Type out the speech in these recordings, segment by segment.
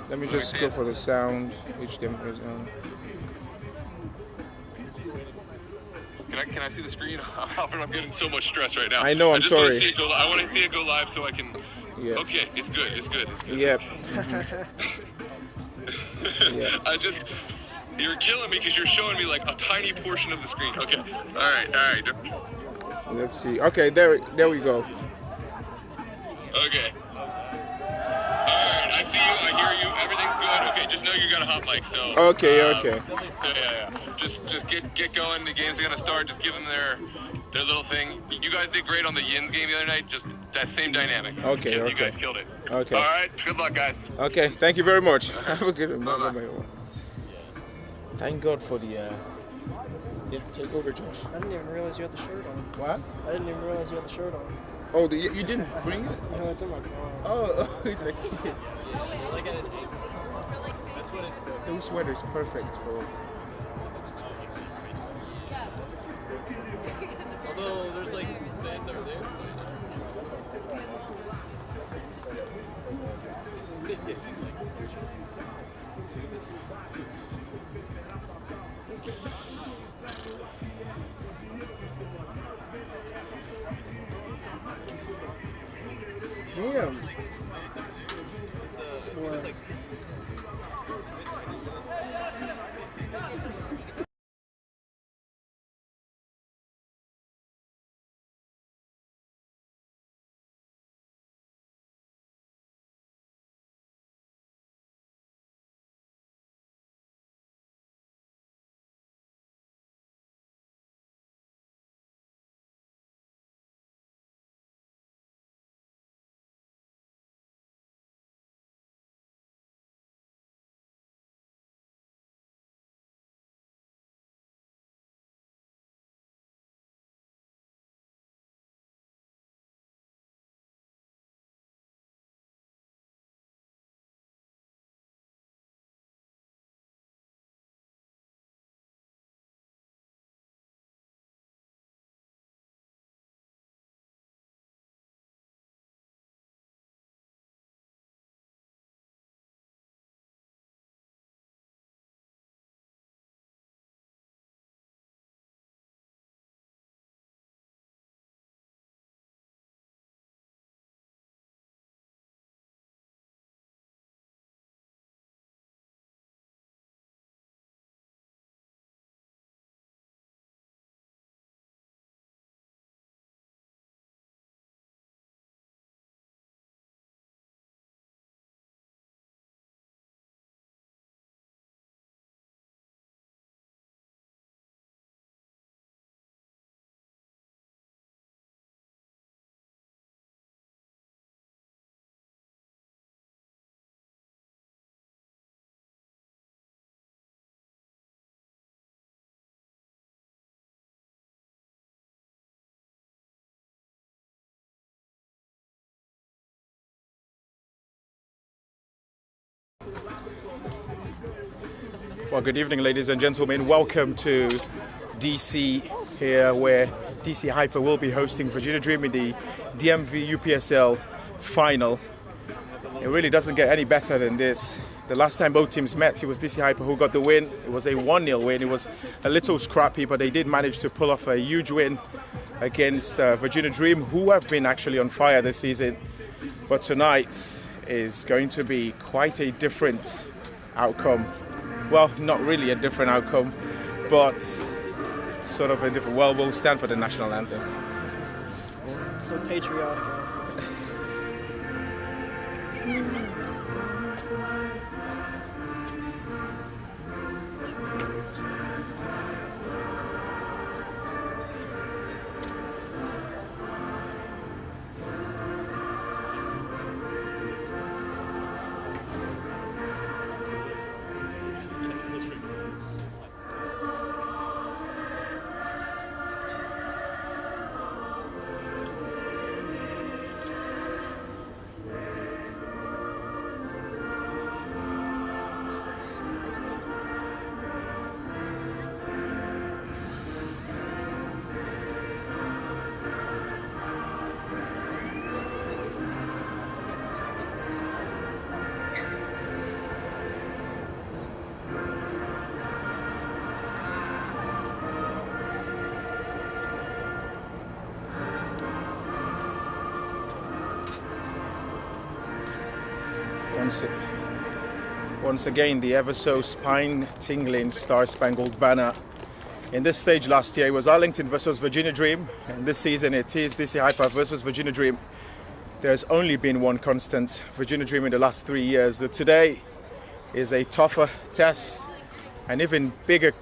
Let me just go for the sound. Which game is on? Can I see the screen? Alfred, I'm getting so much stress right now. I know. I'm just sorry. Want to see it go, I want to see it go live so I can. Yeah. Okay, it's good. It's good. It's good. Yep. Yeah. You're killing me because you're showing me like a tiny portion of the screen. Okay. All right. Let's see. Okay, there we go. Okay. Alright, I see you, I hear you, everything's good. Okay, just know you got a hot mic, so Okay. yeah. Just get going, the game's gonna start, just give them their little thing. You guys did great on the Yins game the other night, just that same dynamic. Okay. You guys killed it. Okay. Alright, good luck guys. Okay, thank you very much. Have a good one. Bye-bye. Thank God for the take over, Josh. I didn't even realize you had the shirt on. What? I didn't even realize you had the shirt on. Oh, you didn't bring it? No, it's in my car. Oh, it's a kid. Those sweaters perfect for. Although there's like fans over there. Damn. Well, good evening, ladies and gentlemen. Welcome to DC here, where DC Hyper will be hosting Virginia Dream in the DMV UPSL final. It really doesn't get any better than this. The last time both teams met, it was DC Hyper who got the win. It was a 1-0 win. It was a little scrappy, but they did manage to pull off a huge win against Virginia Dream, who have been actually on fire this season. But tonight is going to be quite a different outcome. Well, not really a different outcome, but sort of a different. Well, we'll stand for the national anthem. So patriotic. Once again, the ever so spine-tingling Star-Spangled Banner. In this stage last year, it was Arlington versus Virginia Dream, and this season it is DC Hyper versus Virginia Dream. There's only been one constant, Virginia Dream, in the last 3 years. Today is a tougher test, an even bigger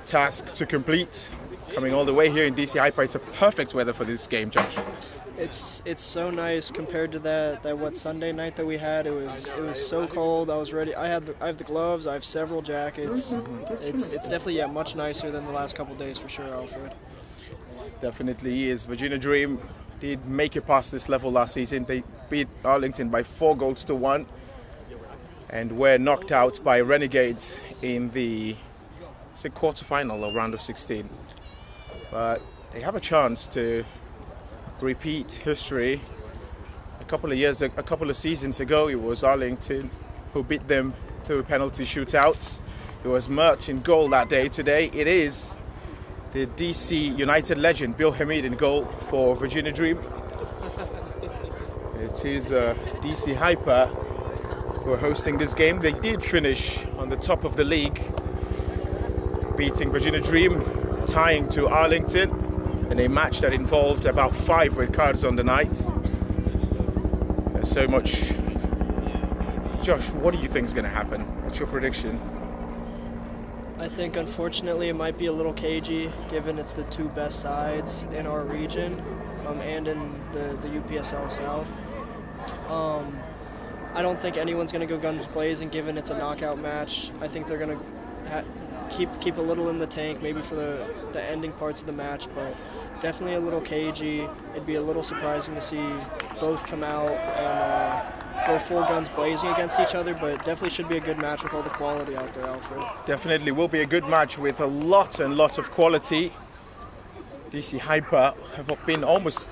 task to complete. Coming all the way here in DC Hyper, it's a perfect weather for this game, Josh. It's so nice compared to that Sunday night that we had. It was so cold. I was ready. I have the gloves. I have several jackets. It's definitely much nicer than the last couple of days for sure, Alfred. Definitely is. Virginia Dream did make it past this level last season. They beat Arlington by 4-1 and were knocked out by Renegades in the quarterfinal or round of 16. But they have a chance to repeat history. A couple of seasons ago, it was Arlington who beat them through penalty shootouts. It was Mert in goal that day. Today it is the DC United legend Bill Hamid in goal for Virginia Dream. It is DC Hyper who are hosting this game. They did finish on the top of the league, beating Virginia Dream, tying to Arlington in a match that involved about 5 red cards on the night. There's so much. Josh, what do you think is going to happen? What's your prediction? I think unfortunately it might be a little cagey, given it's the two best sides in our region and in the UPSL South. I don't think anyone's going to go guns blazing, given it's a knockout match. I think they're going to keep a little in the tank, maybe for the ending parts of the match, but definitely a little cagey. It'd be a little surprising to see both come out and go full guns blazing against each other, but definitely should be a good match with all the quality out there, Alfred. Definitely will be a good match with a lot of quality. DC Hyper have been almost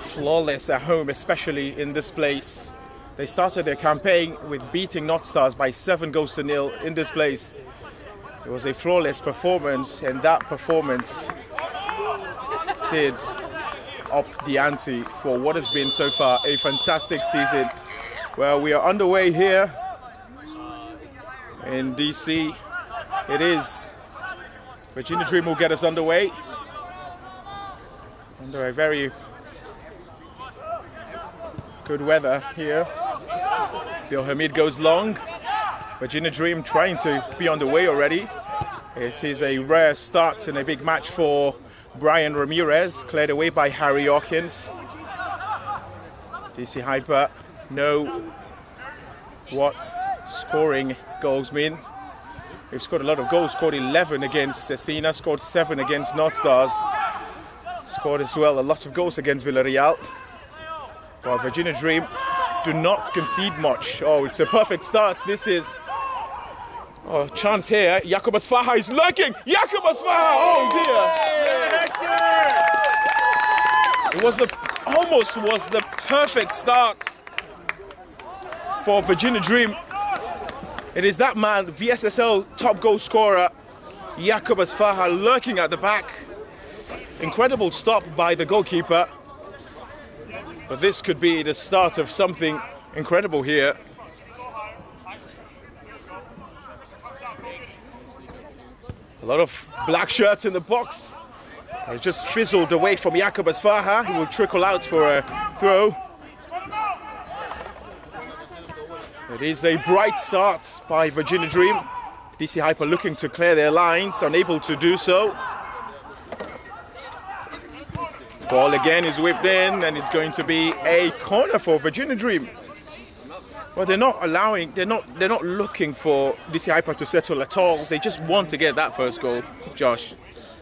flawless at home, especially in this place. They started their campaign with beating North Stars by 7-0 in this place. It was a flawless performance, and that performance did up the ante for what has been so far a fantastic season. Well, we are underway here in DC. It is Virginia Dream will get us underway under a very good weather here. Bill Hamid goes long. Virginia Dream trying to be on the way already. It is a rare start in a big match for Brian Ramirez, cleared away by Harry Hawkins. DC Hyper know what scoring goals mean. They've scored a lot of goals, scored 11 against Cecina, scored 7 against North Stars, scored as well a lot of goals against Villarreal. While Virginia Dream do not concede much. Oh, it's a perfect start. This is chance here. Jakubas Faha is lurking. Jakubas Faha! Oh dear! It was almost was the perfect start for Virginia Dream. It is that man, VSSL top goal scorer, Jakubas Faha, lurking at the back. Incredible stop by the goalkeeper. But this could be the start of something incredible here. A lot of black shirts in the box. It just fizzled away from Jakubas Faha. He will trickle out for a throw. It is a bright start by Virginia Dream. DC Hyper looking to clear their lines, unable to do so. Ball again is whipped in, and it's going to be a corner for Virginia Dream. Well, they're not looking for DC Hyper to settle at all. They just want to get that first goal, Josh.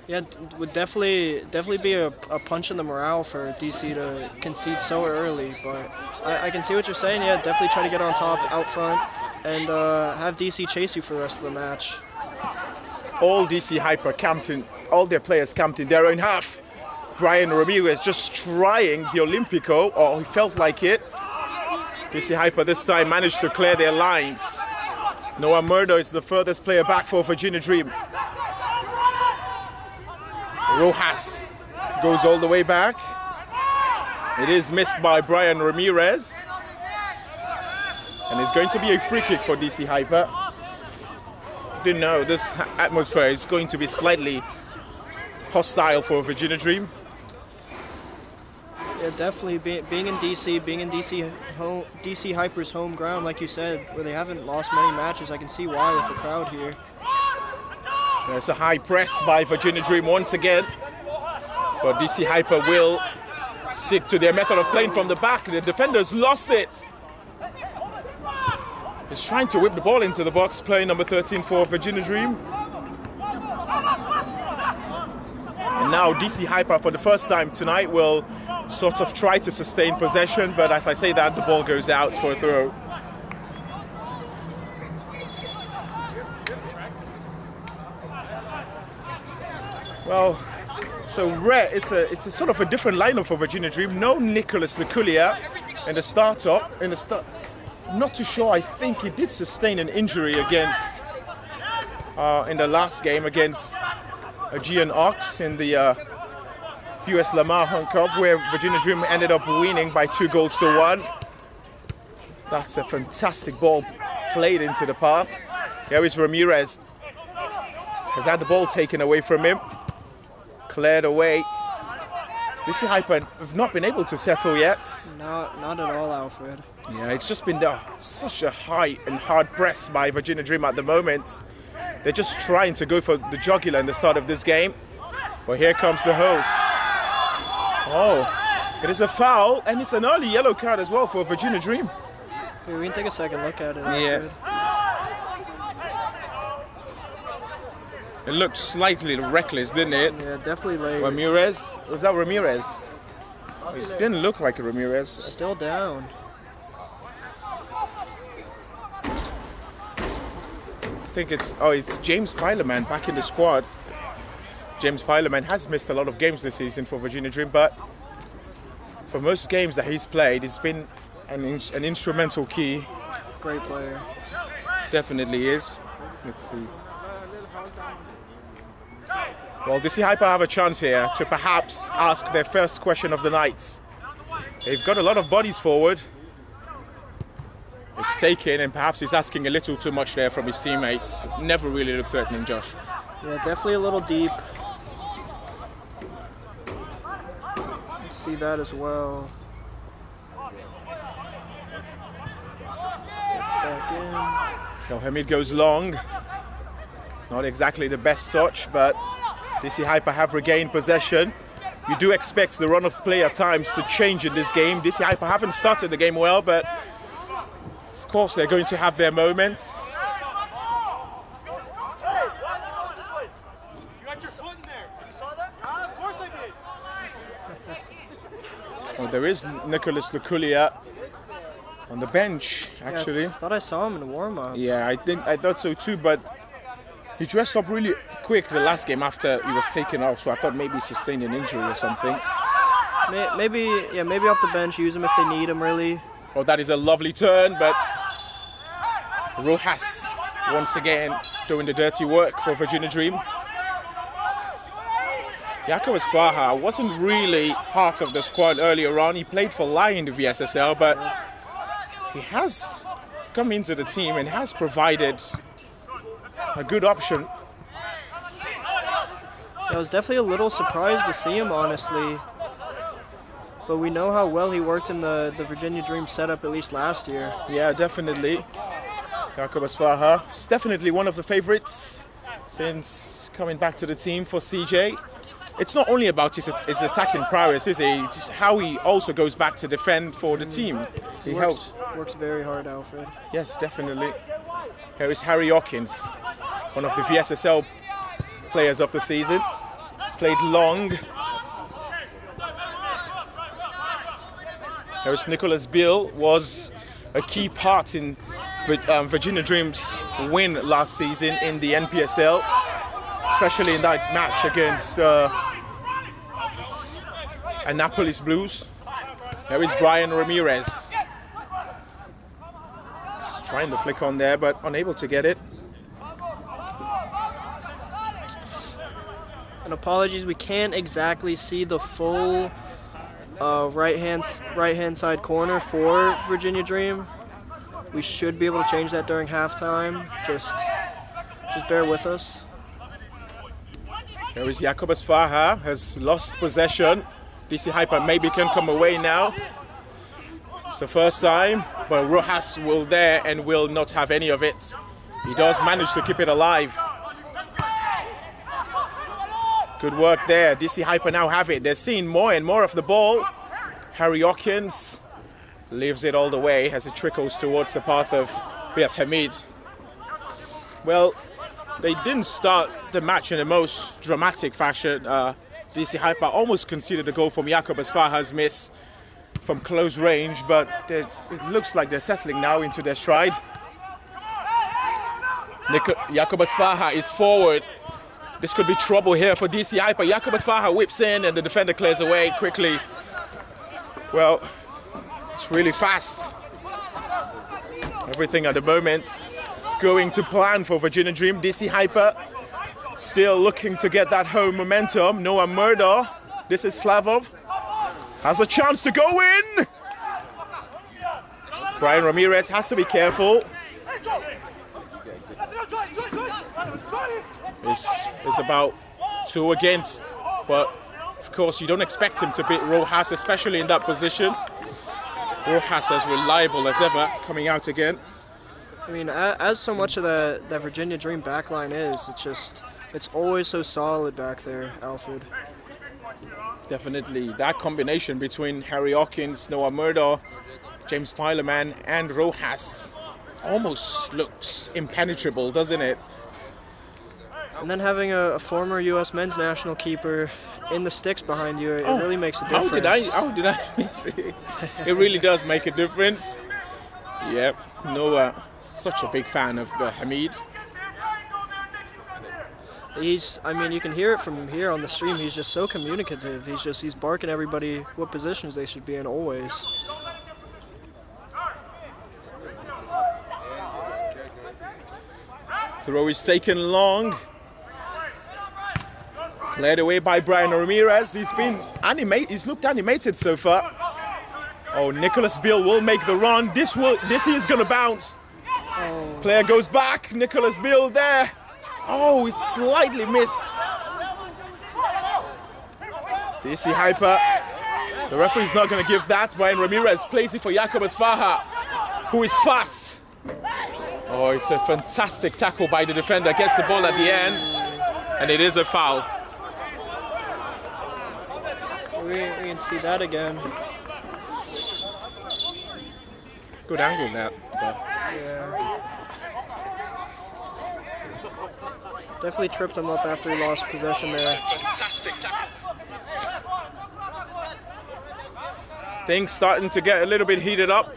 Yeah, it would definitely be a punch in the morale for DC to concede so early. But I can see what you're saying. Yeah, definitely try to get on top out front and have DC chase you for the rest of the match. All DC Hyper camped in, all their players camped in their own half. Brian Ramirez just trying the Olympico, or he felt like it. DC Hyper this time managed to clear their lines. Noah Murdo is the furthest player back for Virginia Dream. Rojas goes all the way back. It is missed by Brian Ramirez. And it's going to be a free kick for DC Hyper. Didn't know this atmosphere is going to be slightly hostile for Virginia Dream. Yeah, definitely. Being in DC Hyper's home ground, like you said, where they haven't lost many matches, I can see why with the crowd here. There's a high press by Virginia Dream once again. But DC Hyper will stick to their method of playing from the back. The defenders lost it. He's trying to whip the ball into the box, playing number 13 for Virginia Dream. And now DC Hyper, for the first time tonight, will sort of try to sustain possession, but as I say that, the ball goes out for a throw. Well, so it's a sort of a different lineup for Virginia Dream. No Nicholas Luculia in the start-up. Not too sure. I think he did sustain an injury against in the last game against Aegean Ox in the US Lamar Hunt Cup, where Virginia Dream ended up winning by 2-1. That's a fantastic ball played into the path. Here is Ramirez. Has had the ball taken away from him. Cleared away. DC Hyper have not been able to settle yet. Not at all, Alfred. Yeah, it's just been such a high and hard press by Virginia Dream at the moment. They're just trying to go for the jugular in the start of this game. But here comes the host. Oh, it is a foul, and it's an early yellow card as well for Virginia Dream. Here, we can take a second look at it. Yeah. It looked slightly reckless, didn't it? Yeah, definitely late. Ramirez? Was that Ramirez? It didn't look like a Ramirez. Still down. I think it's James Fileman back in the squad. James Fileman has missed a lot of games this season for Virginia Dream, but for most games that he's played, he's been an instrumental key. Great player. Definitely is. Let's see. Well, DC Hyper have a chance here to perhaps ask their first question of the night. They've got a lot of bodies forward. It's taken, and perhaps he's asking a little too much there from his teammates. Never really looked threatening, Josh. Yeah, definitely a little deep. See that as well. Back in. So Hamid goes long. Not exactly the best touch, but DC Hyper have regained possession. You do expect the run of play at times to change in this game. DC Hyper haven't started the game well, but of course they're going to have their moments. Well, there is Nicholas Luculia on the bench, actually. Yeah, I thought I saw him in the warm-up. Yeah, I thought so too, but he dressed up really quick the last game after he was taken off, so I thought maybe he sustained an injury or something. Maybe off the bench, use him if they need him, really. Oh, that is a lovely turn, but Rojas once again doing the dirty work for Virginia Dream. Yakovas Faha wasn't really part of the squad earlier on. He played for Lyon in the VSSL, but he has come into the team and has provided a good option. I was definitely a little surprised to see him, honestly. But we know how well he worked in the Virginia Dream setup, at least last year. Yeah, definitely. Yakovas Faha is definitely one of the favorites since coming back to the team for CJ. It's not only about his attacking prowess, is it? Just how he also goes back to defend for the team. He helps. Works very hard, Alfred. Yes, definitely. Here is Harry Hawkins, one of the VSSL players of the season. Played long. Here is Nicholas Bill, was a key part in Virginia Dream's win last season in the NPSL, especially in that match against Annapolis Blues. There is Brian Ramirez. Just trying to flick on there, but unable to get it. And apologies, we can't exactly see the full right hand side corner for Virginia Dream. We should be able to change that during halftime. Just bear with us. Here is Jacobus Faha, has lost possession. DC Hyper maybe can come away now. It's the first time, but Rojas will there and will not have any of it. He does manage to keep it alive. Good work there. DC Hyper now have it. They're seeing more and more of the ball. Harry Hawkins leaves it all the way as it trickles towards the path of Bir Hamid. Well, they didn't start the match in the most dramatic fashion. DC Hyper almost conceded a goal from Jacobus Faha's miss from close range, but it looks like they're settling now into their stride. Jacobus Faha is forward. This could be trouble here for DC Hyper. Jacobus Faha whips in and the defender clears away quickly. Well, it's really fast. Everything at the moment going to plan for Virginia Dream. DC Hyper still looking to get that home momentum. Noah Murder, this is Slavov, has a chance to go in. Brian Ramirez has to be careful. It's about 2 against, but of course you don't expect him to beat Rojas, especially in that position. Rojas as reliable as ever, coming out again. I mean, as so much of that Virginia Dream backline is, it's always so solid back there, Alfred. Definitely, that combination between Harry Hawkins, Noah Murdo, James Fileman and Rojas almost looks impenetrable, doesn't it? And then having a former U.S. men's national keeper in the sticks behind you, it really makes a difference. How did I miss it? It really does make a difference. Yep, Noah, such a big fan of Hamid. I mean, you can hear it from here on the stream. He's just so communicative. He's barking everybody what positions they should be in always. Throw is taken long. Cleared away by Brian Ramirez. He's looked animated so far. Oh, Nicholas Bill will make the run. This is gonna bounce. Oh. Player goes back. Nicholas Bill there. Oh, it's slightly missed. DC Hyper. The referee's not gonna give that. Brian Ramirez plays it for Jacobus Faha, who is fast. Oh, it's a fantastic tackle by the defender. Gets the ball at the end, and it is a foul. We can see that again. Good angle there. Yeah. Definitely tripped him up after he lost possession there. Fantastic tackle. Things starting to get a little bit heated up.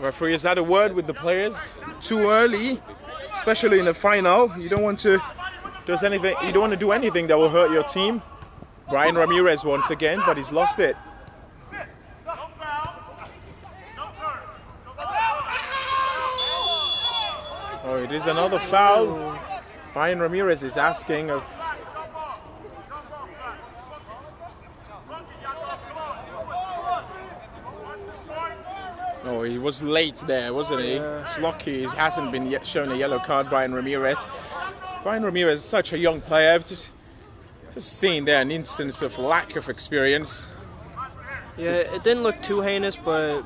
Referee has had a word with the players. Too early, especially in the final. You don't want to do anything that will hurt your team. Brian Ramirez once again, but he's lost it. Oh, it is another foul. Brian Ramirez is asking of. Oh, he was late there, wasn't he? It's lucky he hasn't been yet shown a yellow card, Brian Ramirez. Brian Ramirez is such a young player. Just seeing there an instance of lack of experience. Yeah, it didn't look too heinous, but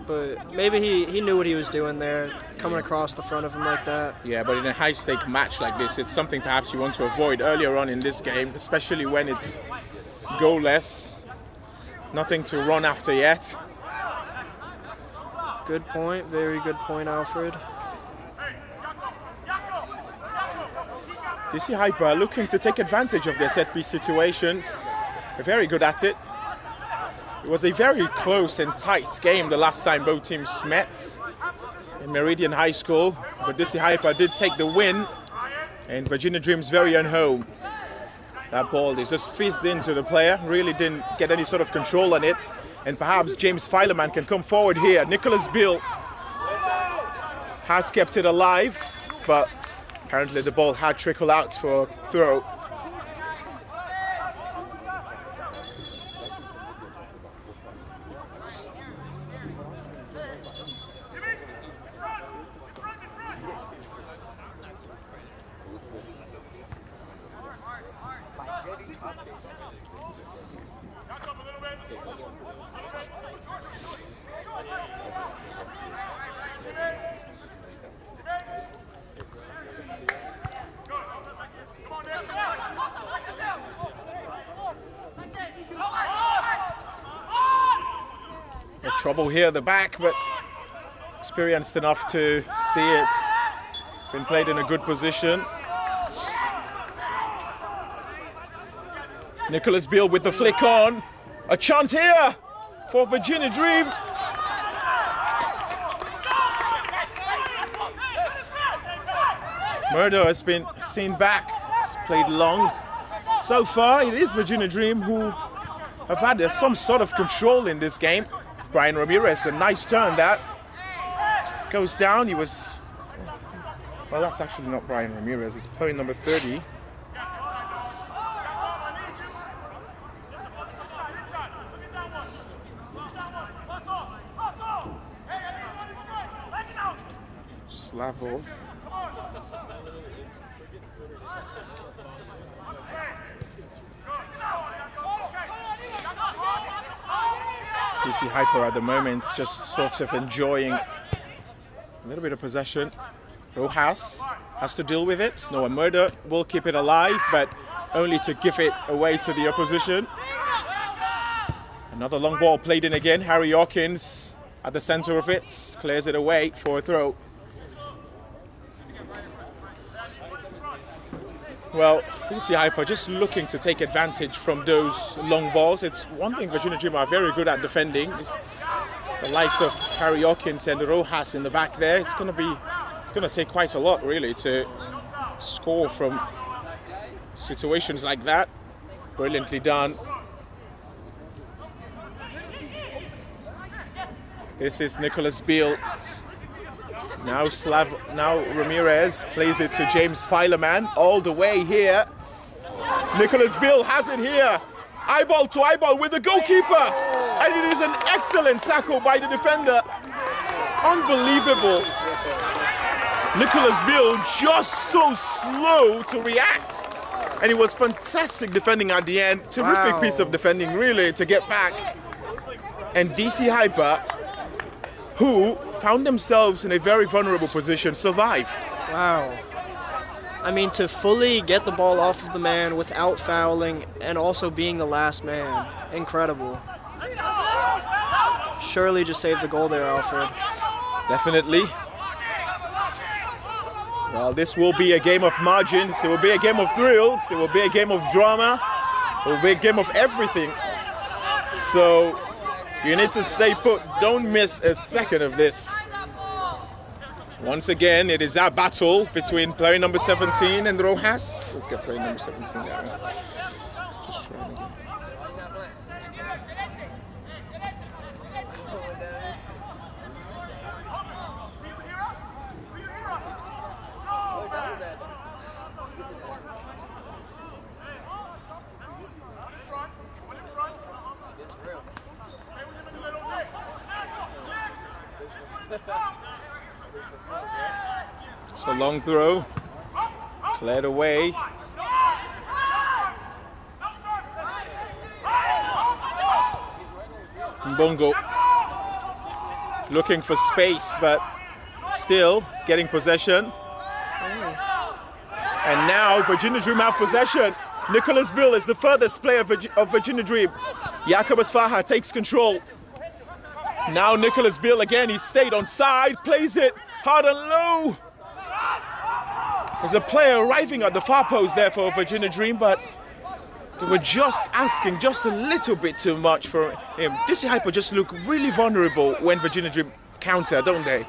maybe he knew what he was doing there, coming across the front of him like that. Yeah, but in a high-stake match like this, it's something perhaps you want to avoid earlier on in this game, especially when it's goalless. Nothing to run after yet. Good point, very good point, Alfred. DC Hyper are looking to take advantage of their set-piece situations. They're very good at it. It was a very close and tight game the last time both teams met in Meridian High School, but DC Hyper did take the win, and Virginia Dream's very own home. That ball is just fizzed into the player, really didn't get any sort of control on it. And perhaps James Fileman can come forward here. Nicholas Bill has kept it alive, but apparently the ball had trickled out for a throw. Trouble here at the back, but experienced enough to see it. Been played in a good position. Nicholas Beale with the flick on. A chance here for Virginia Dream. Murdo has been seen back. He's played long. So far, it is Virginia Dream who have had some sort of control in this game. Brian Ramirez, a nice turn that. Goes down, he was... Well, that's actually not Brian Ramirez, it's player number 30. Slavov. DC Hyper at the moment just sort of enjoying a little bit of possession. Rojas has to deal with it. Noah Murder will keep it alive, but only to give it away to the opposition. Another long ball played in again. Harry Hawkins at the center of it, clears it away for a throw. Well, DC Hyper just looking to take advantage from those long balls. It's one thing Virginia Dream are very good at defending. It's the likes of Harry Hawkins and Rojas in the back there. It's going to take quite a lot really to score from situations like that. Brilliantly done. This is Nicholas Beale. Now Ramirez plays it to James Fileman all the way here. Nicholas Beale has it here. Eyeball to eyeball with the goalkeeper. And it is an excellent tackle by the defender. Unbelievable. Nicholas Beale just so slow to react. And it was fantastic defending at the end. Terrific piece of defending really to get back. And DC Hyper, who found themselves in a very vulnerable position, survive. Wow. I mean, to fully get the ball off of the man without fouling and also being the last man. Incredible. Surely just saved the goal there, Alfred. Definitely. Well, this will be a game of margins. It will be a game of thrills. It will be a game of drama. It will be a game of everything. So you need to stay put. Don't miss a second of this. Once again, it is that battle between player number 17 and Rojas. Let's get player number 17 there. Just trying again. It's a long throw, cleared away. Mbongo looking for space, but still getting possession. And now Virginia Dream have possession. Nicholas Beale is the furthest player of Virginia Dream. Jacobus Faha takes control. Now Nicholas Beale again, he stayed on side, plays it hard and low. There's a player arriving at the far post there for Virginia Dream, but they were just asking just a little bit too much for him. DC Hyper just look really vulnerable when Virginia Dream counter, don't they?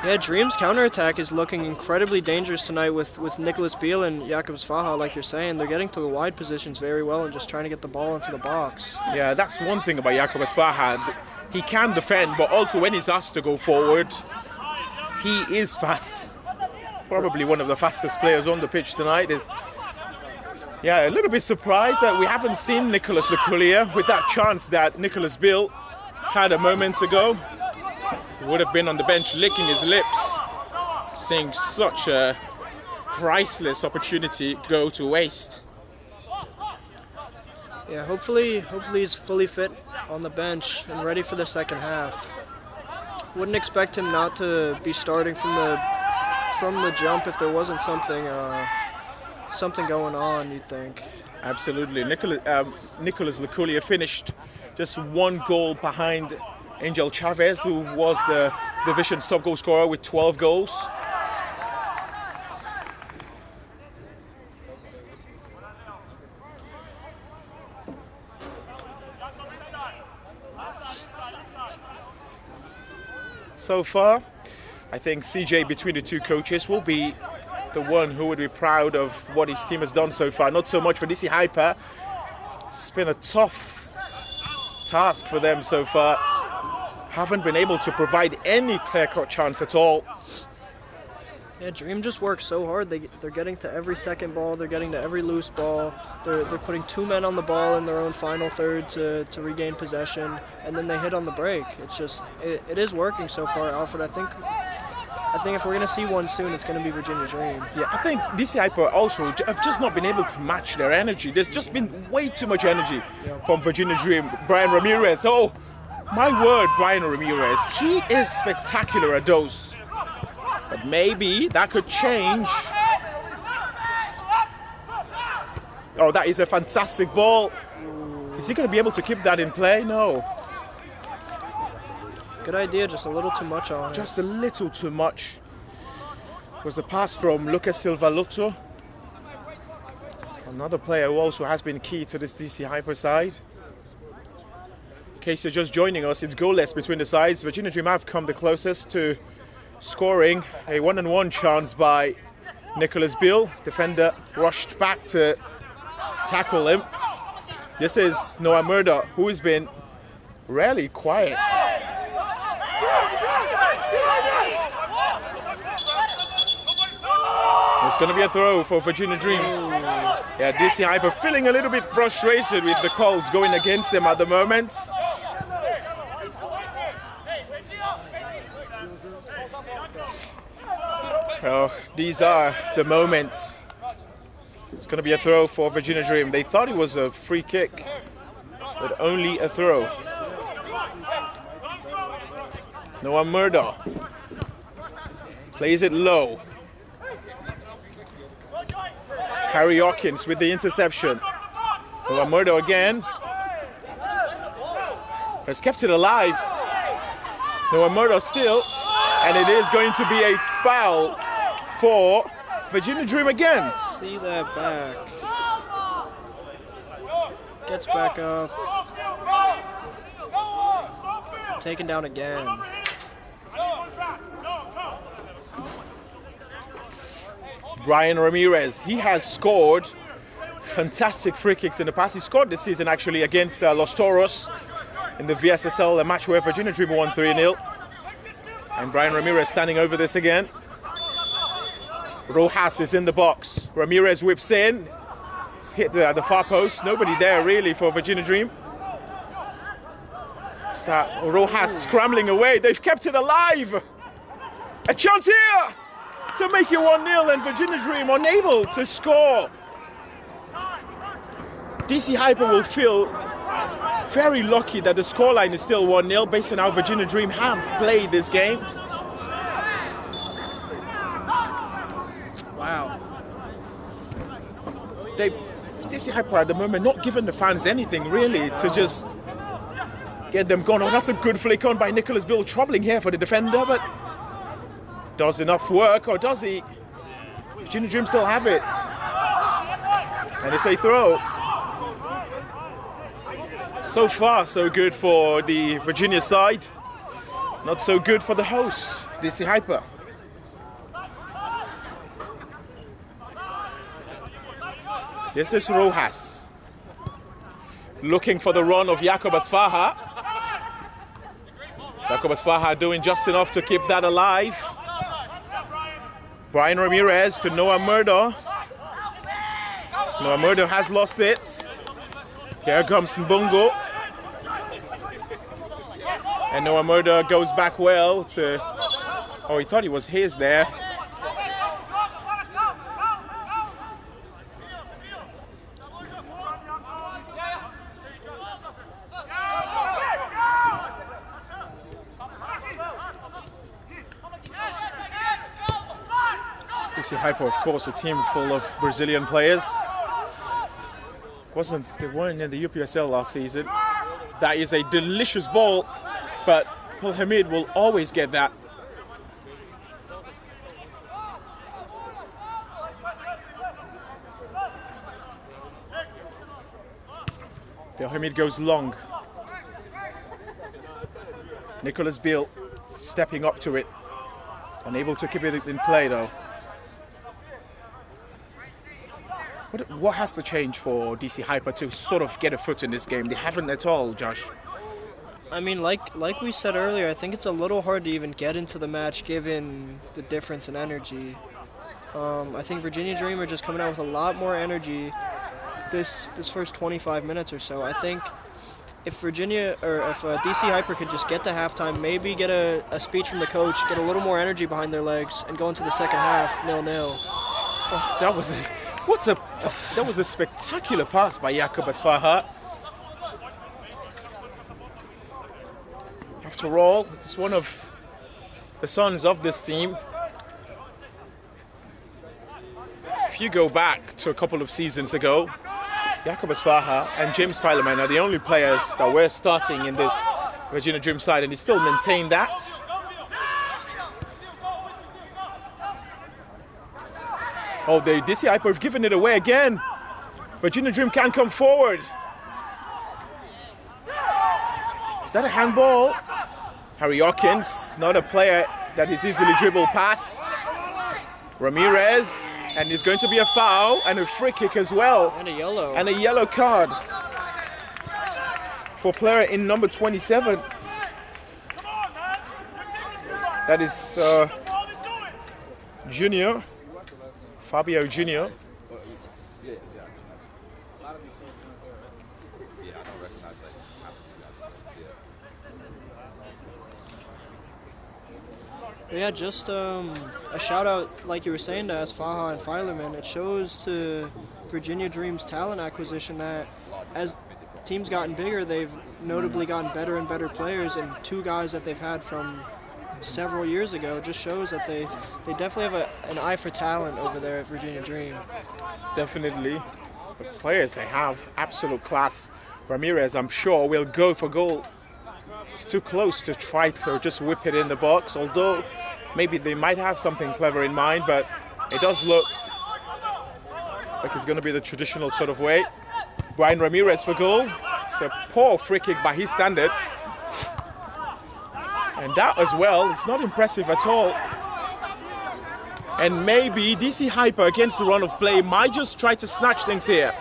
Yeah, Dream's counterattack is looking incredibly dangerous tonight with Nicholas Beale and Jacobs Faha, like you're saying. They're getting to the wide positions very well and just trying to get the ball into the box. Yeah, that's one thing about Jacobus Faha. he can defend, but also when he's asked to go forward, he is fast. Probably one of the fastest players on the pitch tonight. A little bit surprised that we haven't seen Nicholas Luculia with that chance that Nicholas Bill had a moment ago. He would have been on the bench licking his lips, seeing such a priceless opportunity go to waste. Yeah, hopefully he's fully fit on the bench and ready for the second half. Wouldn't expect him not to be starting from the jump if there wasn't something going on, you'd think. Absolutely. Nicholas Luculia finished just 1 goal behind Angel Chavez, who was the division's top goal scorer with 12 goals. So far, I think CJ, between the two coaches, will be the one who would be proud of what his team has done so far. Not so much for DC Hyper. It's been a tough task for them so far. Haven't been able to provide any clear-cut chance at all. Yeah, Dream just works so hard. They're getting to every second ball. They're getting to every loose ball. They're putting 2 men on the ball in their own final third to regain possession, and then they hit on the break. It's just it is working so far, Alfred. I think if we're gonna see one soon, it's gonna be Virginia Dream. Yeah, I think DC Hyper also have just not been able to match their energy. There's just been way too much energy from Virginia Dream. Brian Ramirez. Oh, my word, Brian Ramirez. He is spectacular at those. But maybe that could change. Oh, that is a fantastic ball. Is he going to be able to keep that in play? No. Good idea, just a little too much on it. Just a little too much. It was a pass from Lucas Silva Lotto. Another player who also has been key to this DC Hyper side. In case you're just joining us, it's goalless between the sides. Virginia Dream have come the closest to scoring. A 1-on-1 chance by Nicholas Bill. Defender rushed back to tackle him. This is Noah Murdoch, who has been rarely quiet. It's going to be a throw for Virginia Dream. Yeah, DC Hyper feeling a little bit frustrated with the calls going against them at the moment. Oh, these are the moments. It's going to be a throw for Virginia Dream. They thought it was a free kick, but only a throw. Noah Murdoch plays it low. Harry Hawkins with the interception. Noah Murdoch again. Has kept it alive. Noah Murdoch still. And it is going to be a foul for Virginia Dream again. See that back. Gets back up. Taken down again. Brian Ramirez, he has scored fantastic free kicks in the past. He scored this season actually against Los Toros in the VSSL, a match where Virginia Dream won 3-0. And Brian Ramirez standing over this again. Rojas is in the box. Ramirez whips in. It's hit the far post. Nobody there really for Virginia Dream. So Rojas scrambling away. They've kept it alive. A chance here to make it 1-0, and Virginia Dream unable to score. DC Hyper will feel very lucky that the scoreline is still 1-0 based on how Virginia Dream have played this game. Wow. DC Hyper at the moment not giving the fans anything really to just get them going. Oh, that's a good flick on by Nicholas Bill, troubling here for the defender, but does enough work, or does he? Virginia Dream still have it. And it's a throw. So far, so good for the Virginia side. Not so good for the hosts, DC Hyper. This is Rojas. Looking for the run of Jakob Asfaha. Jacobus Faja doing just enough to keep that alive. Brian Ramirez to Noah Murdo. Noah Murdo has lost it. Here comes Mbungo. And Noah Murdo goes back well to... Oh, he thought he was his there. DC Hyper, of course, a team full of Brazilian players. They weren't in the UPSL last season. That is a delicious ball, but Paul Hamid will always get that. Bill Hamid goes long. Nicholas Bill stepping up to it. Unable to keep it in play though. What has to change for DC Hyper to sort of get a foot in this game? They haven't at all, Josh. I mean, like we said earlier, I think it's a little hard to even get into the match given the difference in energy. I think Virginia Dream are just coming out with a lot more energy this first 25 minutes or so. I think if DC Hyper could just get to halftime, maybe get a speech from the coach, get a little more energy behind their legs, and go into the second half 0-0. Oh, that was a spectacular pass by Jacobus Faja. After all, he's one of the sons of this team. If you go back to a couple of seasons ago, Jacobus Faja and James Fileman are the only players that were starting in this Virginia Dream side, and he still maintained that. Oh, the DC Hyper have given it away again. Virginia Dream can't come forward. Is that a handball? Harry Hawkins, not a player that is easily dribbled past. Ramirez, and it's going to be a foul and a free kick as well. And a yellow. And a yellow card for player in number 27. That is Junior. Fabio Junior. Yeah, just a shout out, like you were saying, to Faja and Filerman. It shows to Virginia Dream's talent acquisition that as teams gotten bigger, they've notably gotten better and better players, and two guys that they've had from several years ago just shows that they definitely have an eye for talent over there at Virginia Dream. Definitely. The players they have, absolute class. Ramirez, I'm sure, will go for goal. It's too close to try to just whip it in the box, although maybe they might have something clever in mind, but it does look like it's going to be the traditional sort of way. Brian Ramirez for goal. It's a poor free kick by his standards. And that as well is not impressive at all. And maybe DC Hyper against the run of play might just try to snatch things here.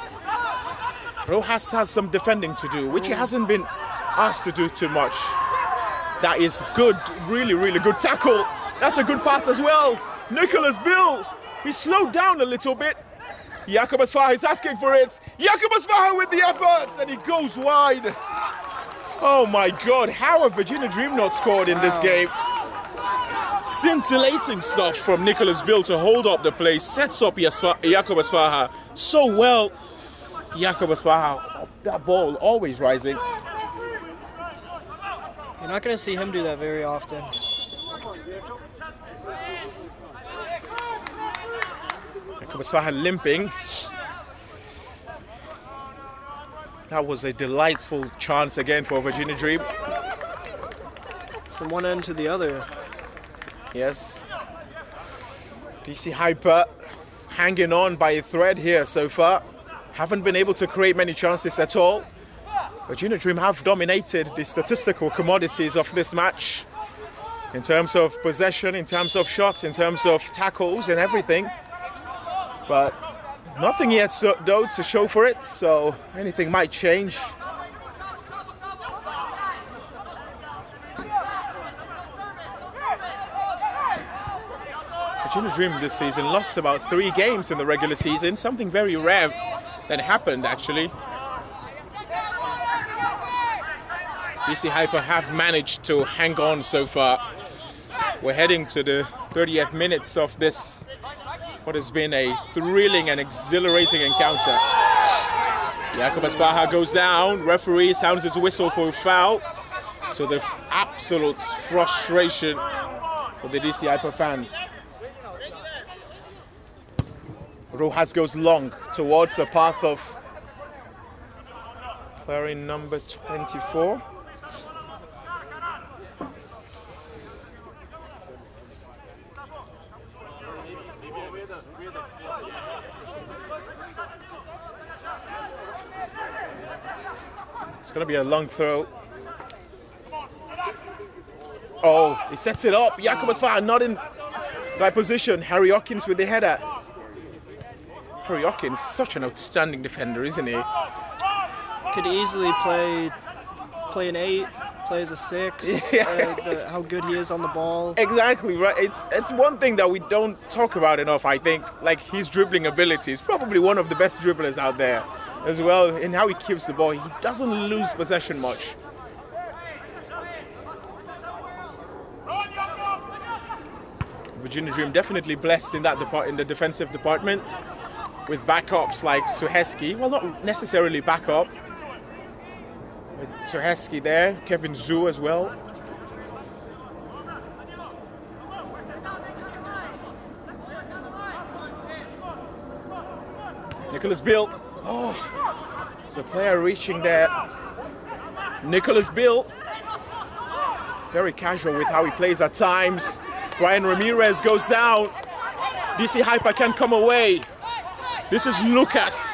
Rojas has some defending to do, which he hasn't been asked to do too much. That is good, really, really good tackle. That's a good pass as well. Nicholas Bill, he slowed down a little bit. Jacobus Faja is asking for it. Jacobus Faja with the efforts, and he goes wide. Oh my God, how have Virginia Dream not scored in this game? Scintillating stuff from Nicholas Bill to hold up the play, sets up Jacobus Faja so well. Jacobus Faja, that ball always rising. You're not going to see him do that very often. Jacobus Faja limping. That was a delightful chance again for Virginia Dream. From one end to the other. Yes. DC Hyper hanging on by a thread here so far. Haven't been able to create many chances at all. Virginia Dream have dominated the statistical commodities of this match in terms of possession, in terms of shots, in terms of tackles and everything. But nothing yet though to show for it, so anything might change. Virginia Dream this season lost about 3 games in the regular season, something very rare that happened actually. DC Hyper have managed to hang on so far. We're heading to the 30th minutes of this, what has been a thrilling and exhilarating encounter. Jakob Aspaha goes down, referee sounds his whistle for a foul, to the absolute frustration for the DC Hyper fans. Rojas goes long towards the path of player in number 24. It's going to be a long throw. Oh, he sets it up. Jakob Aspaha not in right position. Harry Hawkins with the header. Harry Hawkins, such an outstanding defender, isn't he? Could easily play an 8, play as a 6. Yeah. How good he is on the ball. Exactly right. It's one thing that we don't talk about enough. I think like his dribbling ability is probably one of the best dribblers out there, as well in how he keeps the ball. He doesn't lose possession much. Virginia Dream definitely blessed in that in the defensive department, with backups like Suheski. Well, not necessarily backup. With Suheski there, Kevin Zhu as well. Nicholas Bill. Oh, it's a player reaching there. Nicholas Bill. Very casual with how he plays at times. Brian Ramirez goes down. DC Hyper can come away. This is Lucas.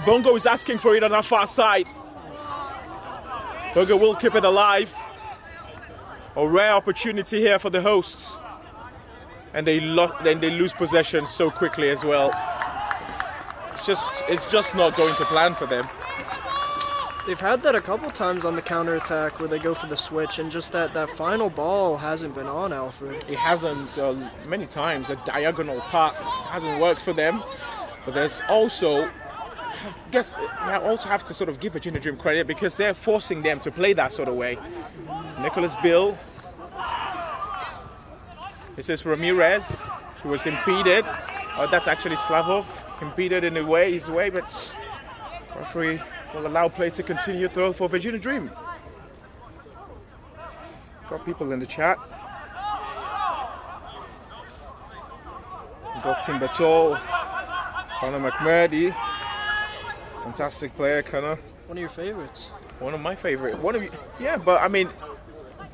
Bongo is asking for it on our far side. Bongo will keep it alive. A rare opportunity here for the hosts. And they lose possession so quickly as well. It's just not going to plan for them. They've had that a couple times on the counterattack where they go for the switch, and just that final ball hasn't been on, Alfred. It hasn't many times. A diagonal pass hasn't worked for them. But there's also, I guess, I also have to sort of give Virginia Dream credit because they're forcing them to play that sort of way. Nicholas Bill. This is Ramirez, who was impeded. Oh, that's actually Slavov, impeded in his way, but referee will allow play to continue throw for Virginia Dream. Got people in the chat. Got Timbertol, Connor McMurdy. Fantastic player, Connor. One of your favorites. One of my favorite. One of you, yeah, but I mean,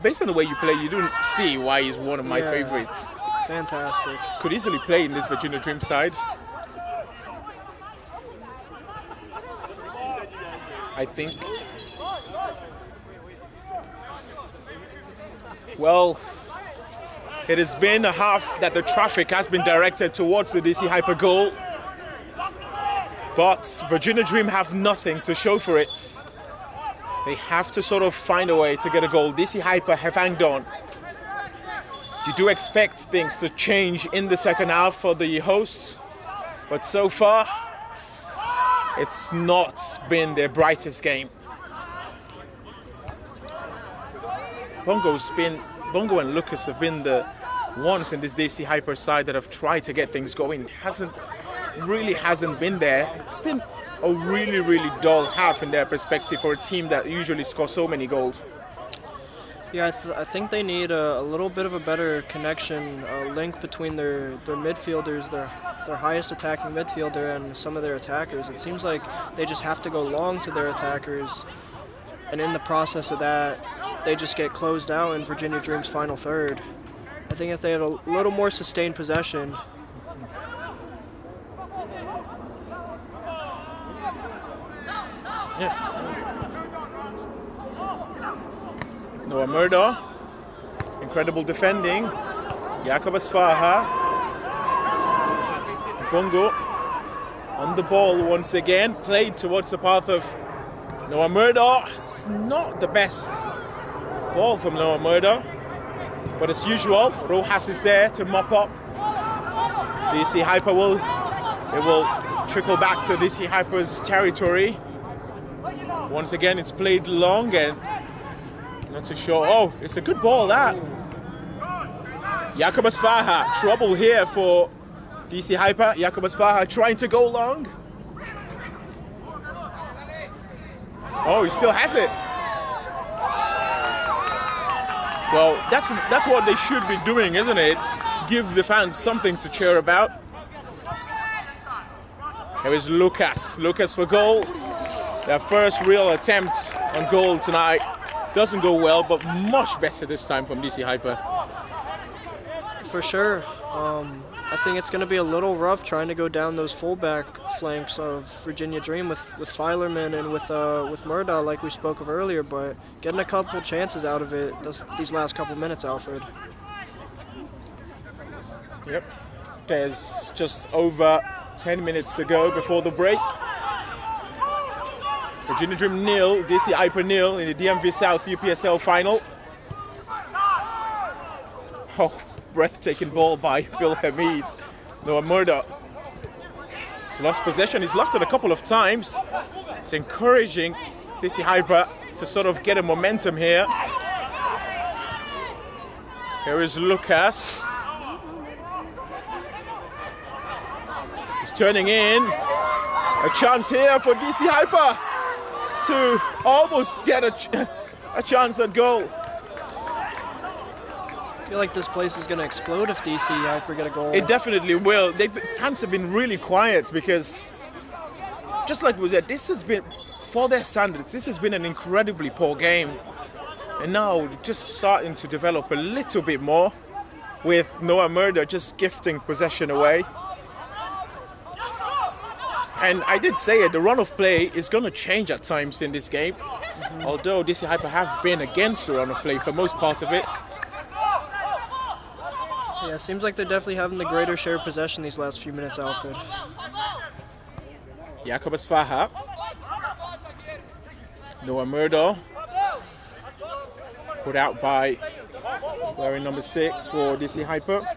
based on the way you play, you don't see why he's one of my favorites. Fantastic. Could easily play in this Virginia Dream side. I think. Well, it has been a half that the traffic has been directed towards the DC Hyper goal, but Virginia Dream have nothing to show for it. They have to sort of find a way to get a goal. DC Hyper have hanged on. You do expect things to change in the second half for the hosts, but so far, it's not been their brightest game. Bongo and Lucas have been the ones in this DC Hyper side that have tried to get things going. Really hasn't been there. It's been a really dull half in their perspective for a team that usually scores so many goals. Yeah, I think they need a little bit of a better connection, link between their midfielders, their highest attacking midfielder, and some of their attackers. It seems like they just have to go long to their attackers, and in the process of that, they just get closed out in Virginia Dream's final third. I think if they had a little more sustained possession. Yeah. Noah Murdo, incredible defending. Jakob Aspaha. Bongo on the ball once again, played towards the path of Noah Murdo. It's not the best ball from Noah Murdo, but as usual, Rojas is there to mop up DC Hyper will trickle back to DC Hyper's territory. Once again, it's played long and not too sure. Oh, it's a good ball, that. Jakobus Faha, trouble here for DC Hyper. Jakobus Faha trying to go long. Oh, he still has it. Well, that's what they should be doing, isn't it? Give the fans something to cheer about. Here is Lucas. Lucas for goal. Their first real attempt on goal tonight. Doesn't go well, but much better this time from DC Hyper. For sure. I think it's going to be a little rough trying to go down those fullback flanks of Virginia Dream with Filerman and with Murdaugh, like we spoke of earlier, but getting a couple chances out of it these last couple minutes, Alfred. Yep. There's just over 10 minutes to go before the break. Virginia Dream 0, DC Hyper 0 in the DMV South UPSL final. Oh, breathtaking ball by Bill Hamid. Noah Murdaugh. He's lost possession. He's lost it a couple of times. It's encouraging DC Hyper to sort of get a momentum here. Here is Lucas. He's turning in. A chance here for DC Hyper to almost get a chance at goal. I feel like this place is going to explode if DC Hyper get a goal. It definitely will. Fans have been really quiet because, just like we said, this has been, for their standards, this has been an incredibly poor game. And now just starting to develop a little bit more with Noah Murdaugh just gifting possession away. And I did say it, the run of play is going to change at times in this game. Although DC Hyper have been against the run of play for most part of it. Yeah, it seems like they're definitely having the greater share of possession these last few minutes, Alfred. Jakobus Faha. Noah Murdaugh. Put out by wearing number 6 for DC Hyper.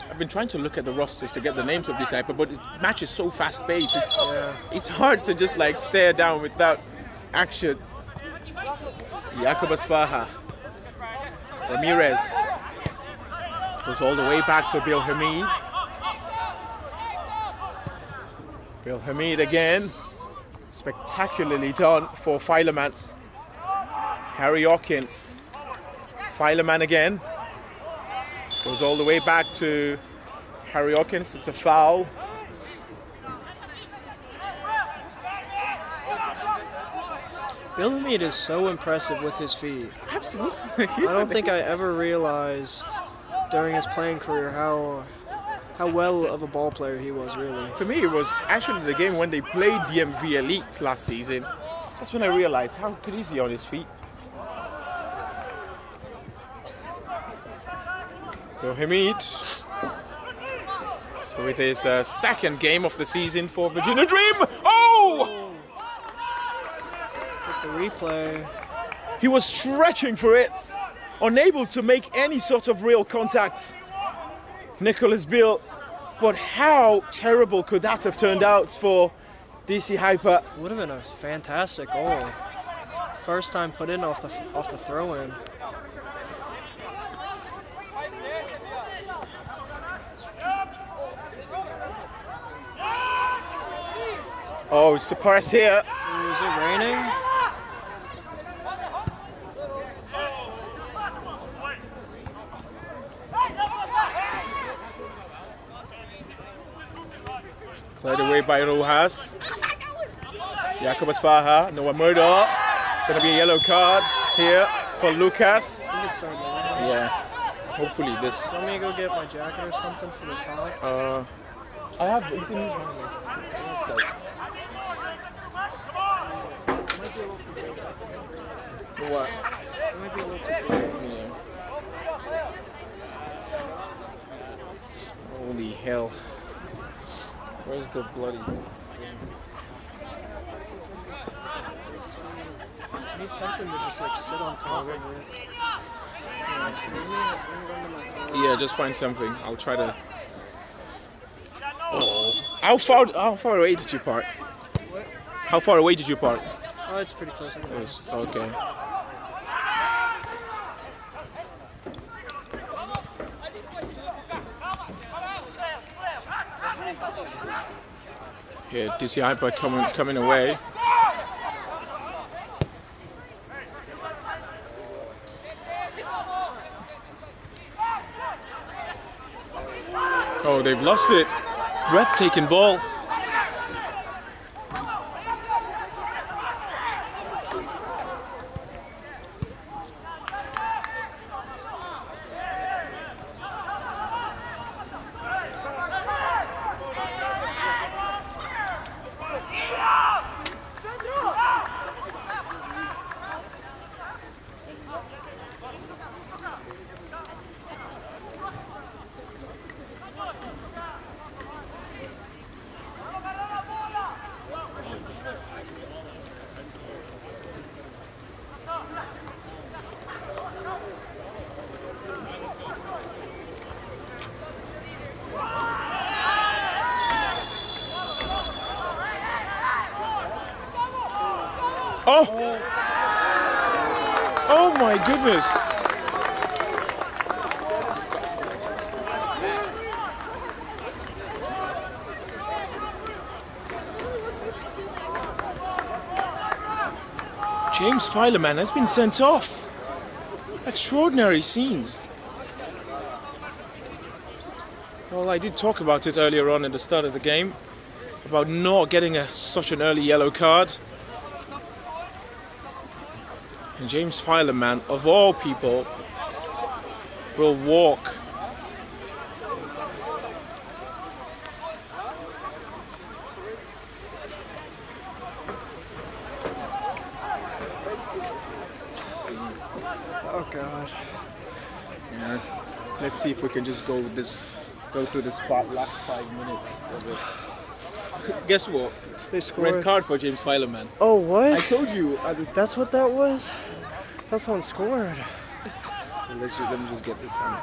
I've been trying to look at the rosters to get the names of DC Hyper, but the match is so fast-paced. It's hard to just like stare down without action. Jakobus Faha. Ramirez goes all the way back to Bill Hamid. Bill Hamid again. Spectacularly done for Filerman. Harry Hawkins. Filerman again. Goes all the way back to Harry Hawkins. It's a foul. Bill Hamid is so impressive with his feet. Absolutely. I don't think I ever realized during his playing career how well of a ball player he was, really. To me, it was actually the game when they played DMV Elite last season. That's when I realized how good is he on his feet. So Hamid, so with his second game of the season for Virginia Dream. Oh! The replay. He was stretching for it, unable to make any sort of real contact. Nicholas Bill, but how terrible could that have turned out for DC Hyper? Would have been a fantastic goal. First time put in off the throw-in. Oh, it's the press here. Is it raining? Cleared away by Rojas. Jakobus Faha, Noah Murdaugh. Gonna be a yellow card here for Lucas. Yeah, hopefully this. Want me to go get my jacket or something for the top? I have. You can use what? It might be a little too big. Yeah. Holy hell. Where's the bloody... I need something to just like sit on top of it. Yeah, just find something. I'll try to. Oh. How far away did you park? What? How far away did you park? Oh, it's pretty close. Yes, okay. Yeah, DC Hyper coming away. Oh, they've lost it. Breathtaking ball. Oh! Oh my goodness! James Fileman has been sent off. Extraordinary scenes. Well, I did talk about it earlier on at the start of the game, about not getting such an early yellow card. And James Fileman, of all people, will walk. Oh God. Yeah. Let's see if we can just go through this last 5 minutes of it. Guess what? They scored. Red card for James Fileman. Oh, what? I told you. That's what that was? That's someone scored. Let me just get this on.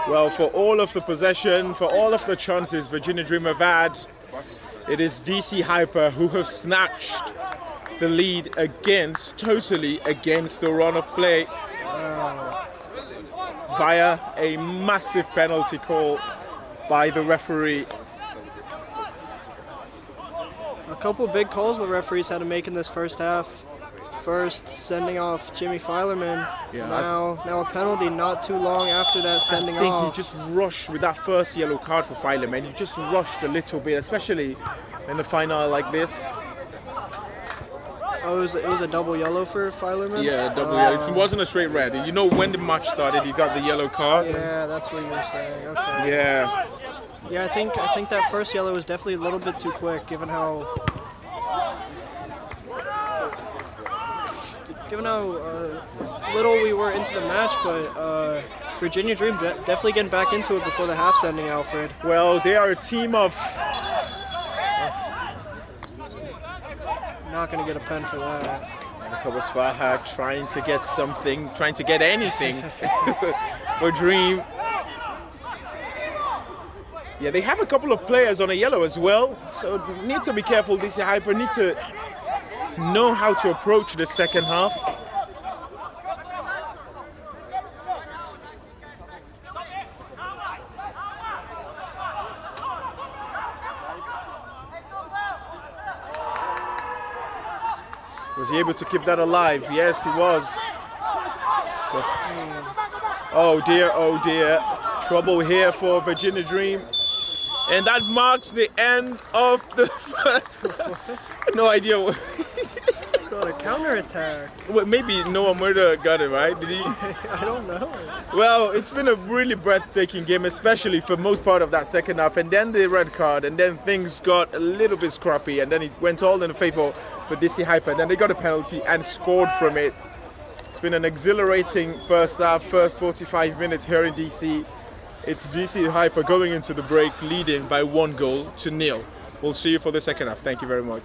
Well, for all of the possession, for all of the chances Virginia Dream have had, it is DC Hyper who have snatched the lead totally against the run of play via a massive penalty call by the referee. A couple big calls the referees had to make in this first half. First, sending off Jimmy Filerman. Yeah, Now a penalty not too long after that sending I think off. he just rushed with that first yellow card for Filerman. He just rushed a little bit, especially in the final like this. Oh, it was a double yellow for Filerman? Yeah, double yellow. It wasn't a straight red. You know, when the match started, he got the yellow card. Yeah, that's what you were saying. Okay. Yeah. Yeah, I think that first yellow was definitely a little bit too quick, given how little we were into the match. But Virginia Dream definitely getting back into it before the half sending, Alfred. Well, they are a team of. Not going to get a pen for that. That was Farhad trying to get something, trying to get anything for Dream. Yeah, they have a couple of players on a yellow as well, so need to be careful. DC Hyper need to know how to approach the second half. Was he able to keep that alive? Yes, he was. Oh dear, trouble here for Virginia Dream. And that marks the end of the first. No idea. So a counterattack. Well, maybe Noah Murder got it, right? Did he? I don't know. Well, it's been a really breathtaking game, especially for most part of that second half. And then the red card, and then things got a little bit scrappy, and then it went all in the favor for DC Hyper. And then they got a penalty and scored from it. It's been an exhilarating first half, first 45 minutes here in DC. It's DC Hyper going into the break leading by 1-0. We'll see you for the second half. Thank you very much.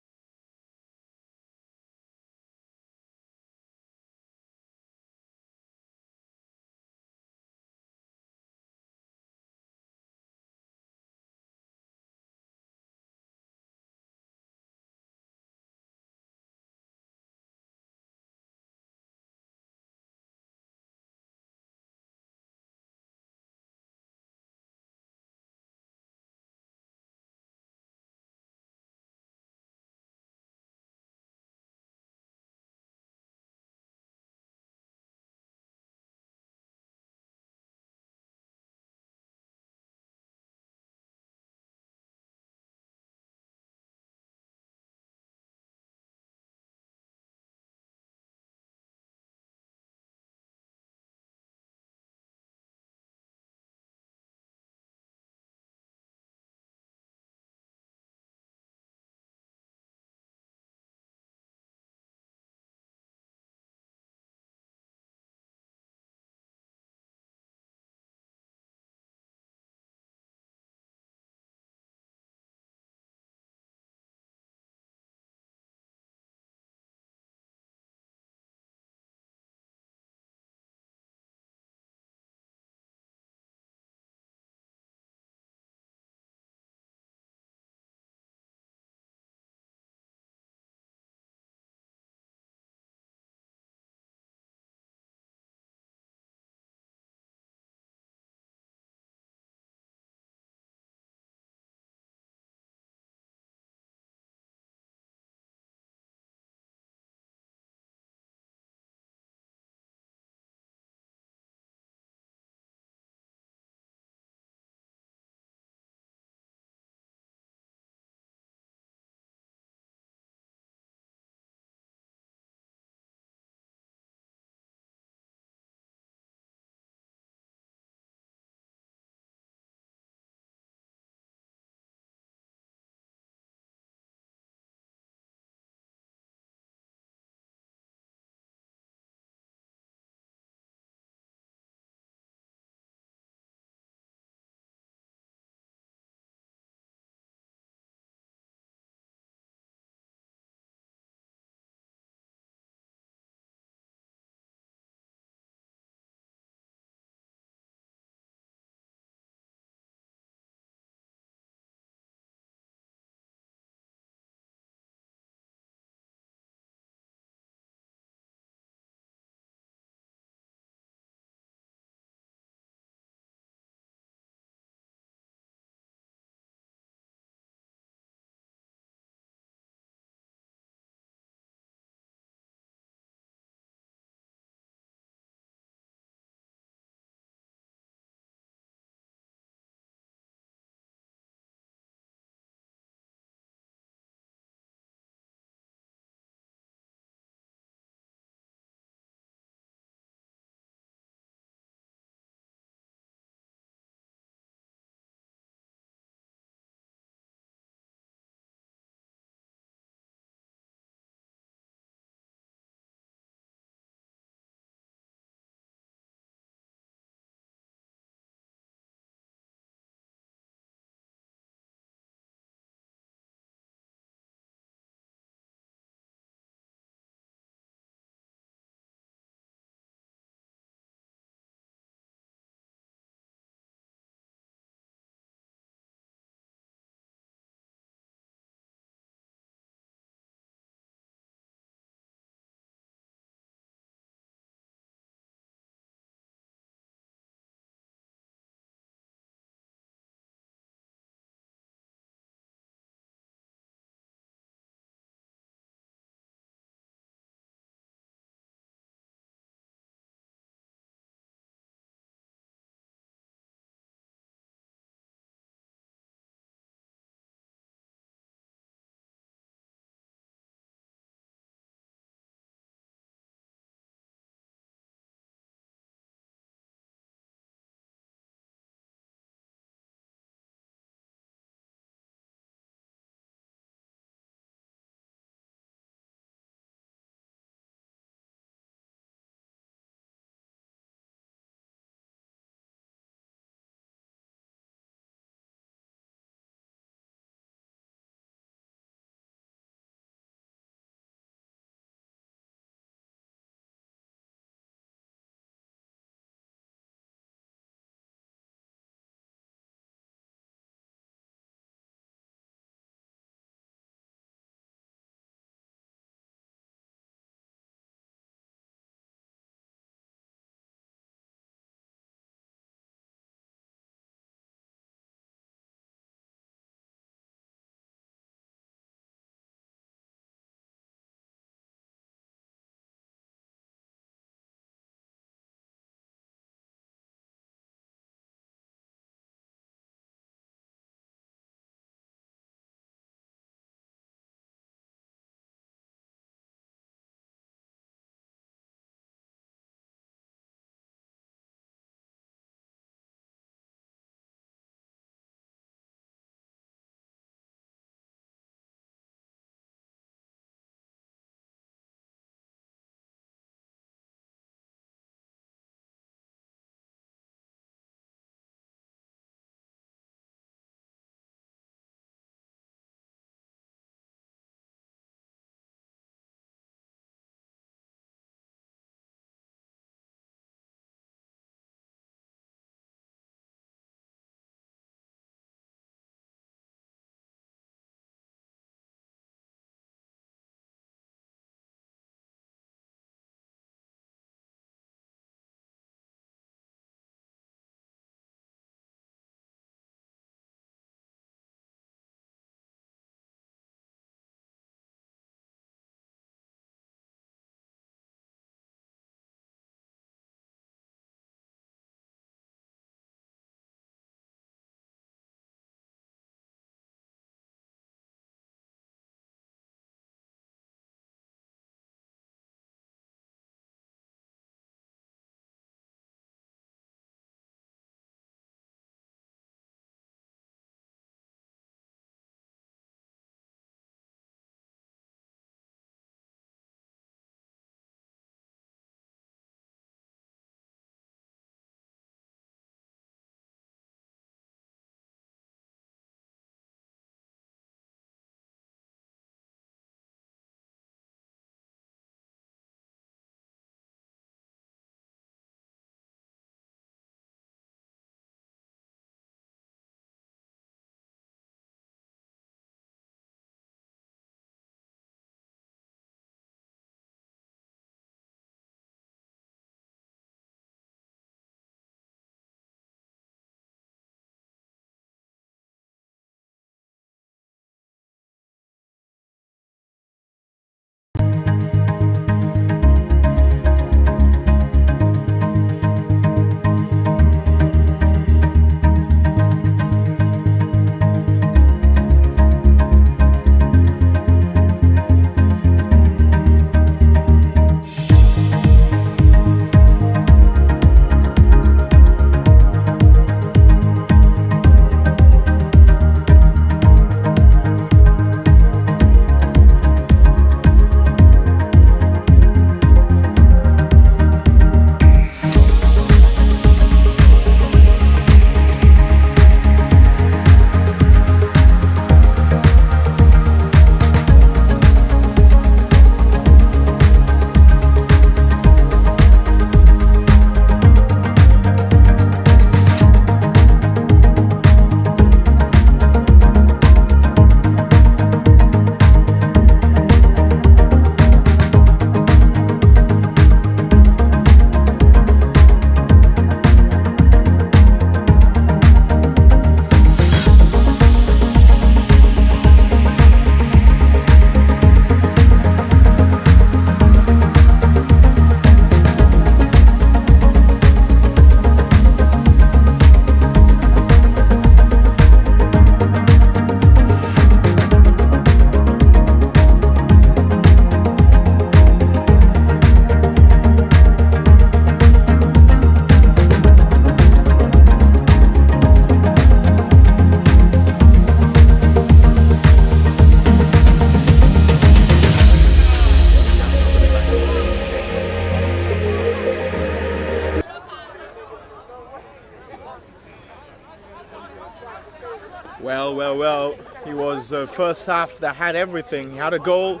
Well. He was first half that had everything. He had a goal.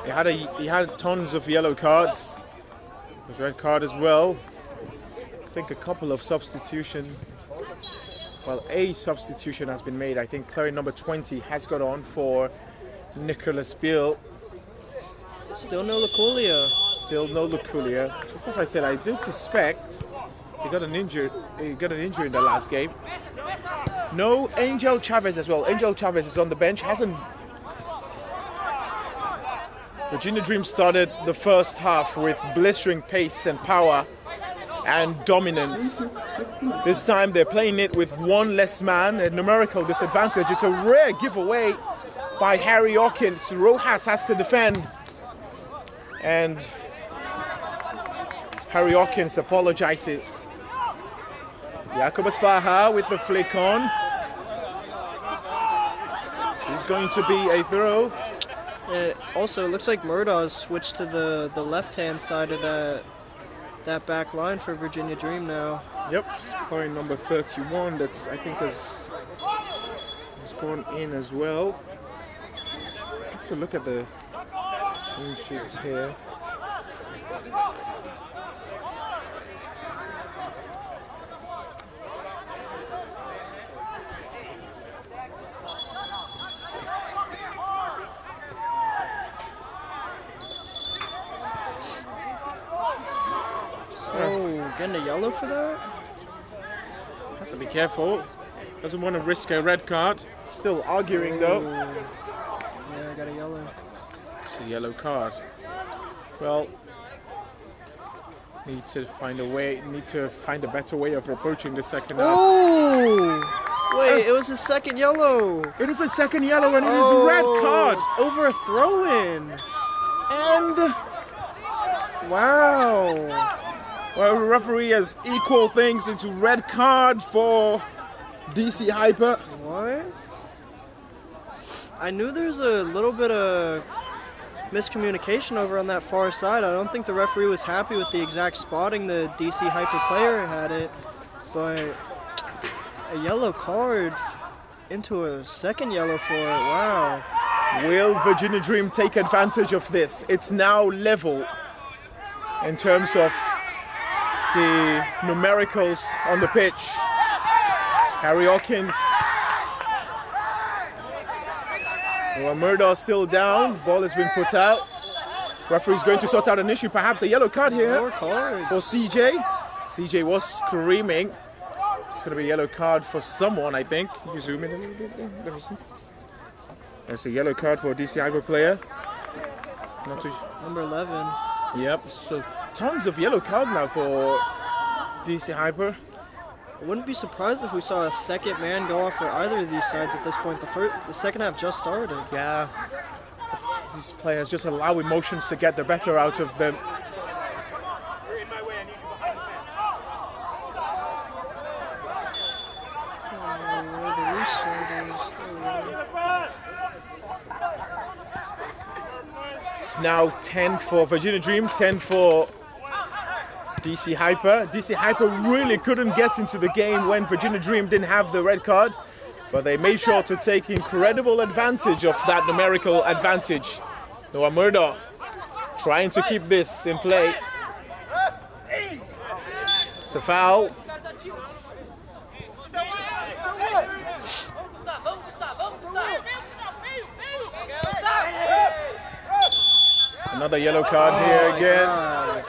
He had tons of yellow cards. His red card as well. I think a couple of substitution. Well, a substitution has been made. I think player number 20 has got on for Nicholas Beale. Still no Luculia. Still no Luculia. Just as I said, I did suspect he got an injury in the last game. No Angel Chavez as well. Angel Chavez is on the bench. Virginia Dream started the first half with blistering pace and power and dominance. This time they're playing it with one less man, a numerical disadvantage. It's a rare giveaway by Harry Hawkins. Rojas has to defend. And Harry Hawkins apologizes. Jacobus Faha with the flick on. It's going to be a throw. Also, it looks like Murdaugh switched to the left-hand side of that back line for Virginia Dream now. Yep, scoring number 31. That's, I think, has gone in as well. Have to look at the team sheets here. Getting a yellow for that? Has to be careful. Doesn't want to risk a red card. Still arguing though. Yeah, I got a yellow. It's a yellow card. Well, need to find a better way of approaching the second half. Oh! Wait, it was his second yellow. It is a second yellow and it is a red card. Over a throw-in. And wow. Well, the referee has equal things. It's a red card for DC Hyper. What? I knew there's a little bit of miscommunication over on that far side. I don't think the referee was happy with the exact spotting the DC Hyper player had it, but a yellow card into a second yellow for it. Wow. Will Virginia Dream take advantage of this? It's now level in terms of the numericals on the pitch. Harry Hawkins. Murdaugh still down. Ball has been put out. Referee's going to sort out an issue. Perhaps a yellow card here for CJ. CJ was screaming. It's going to be a yellow card for someone, I think. Can you zoom in a little bit there? Let me see. There's a yellow card for a DC Hyper player. Not too... Number 11. Yep, so tons of yellow card now for DC Hyper. I wouldn't be surprised if we saw a second man go off for either of these sides at this point. The second half just started. Yeah, these players just allow emotions to get the better out of them. It's now 10 for Virginia Dream, 10 for DC Hyper. DC Hyper really couldn't get into the game when Virginia Dream didn't have the red card, but they made sure to take incredible advantage of that numerical advantage. Noah Murdaugh trying to keep this in play. It's a foul. Another yellow card here again. God.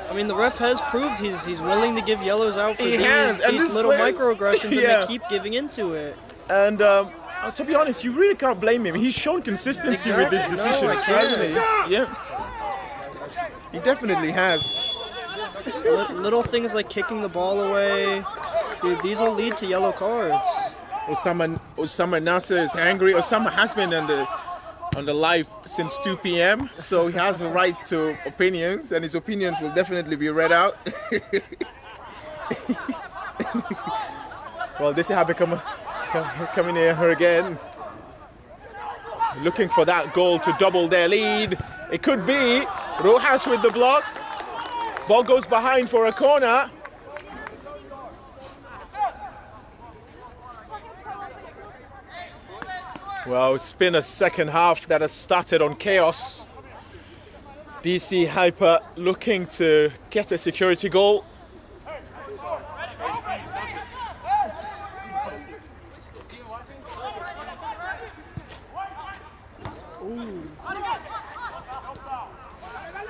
I mean, the ref has proved he's willing to give yellows out for these little microaggressions, and they keep giving into it. And to be honest, you really can't blame him. He's shown consistency with his decisions, hasn't he? Yeah, he definitely has. Little things like kicking the ball away, these will lead to yellow cards. Osama Nasser is angry. Osama has been on the live since 2 p.m. so he has the rights to opinions, and his opinions will definitely be read out. Well, this has become coming here again, looking for that goal to double their lead. It could be Rojas with the block. Ball goes behind for a corner. Well, it's been a second half that has started on chaos. DC Hyper looking to get a security goal.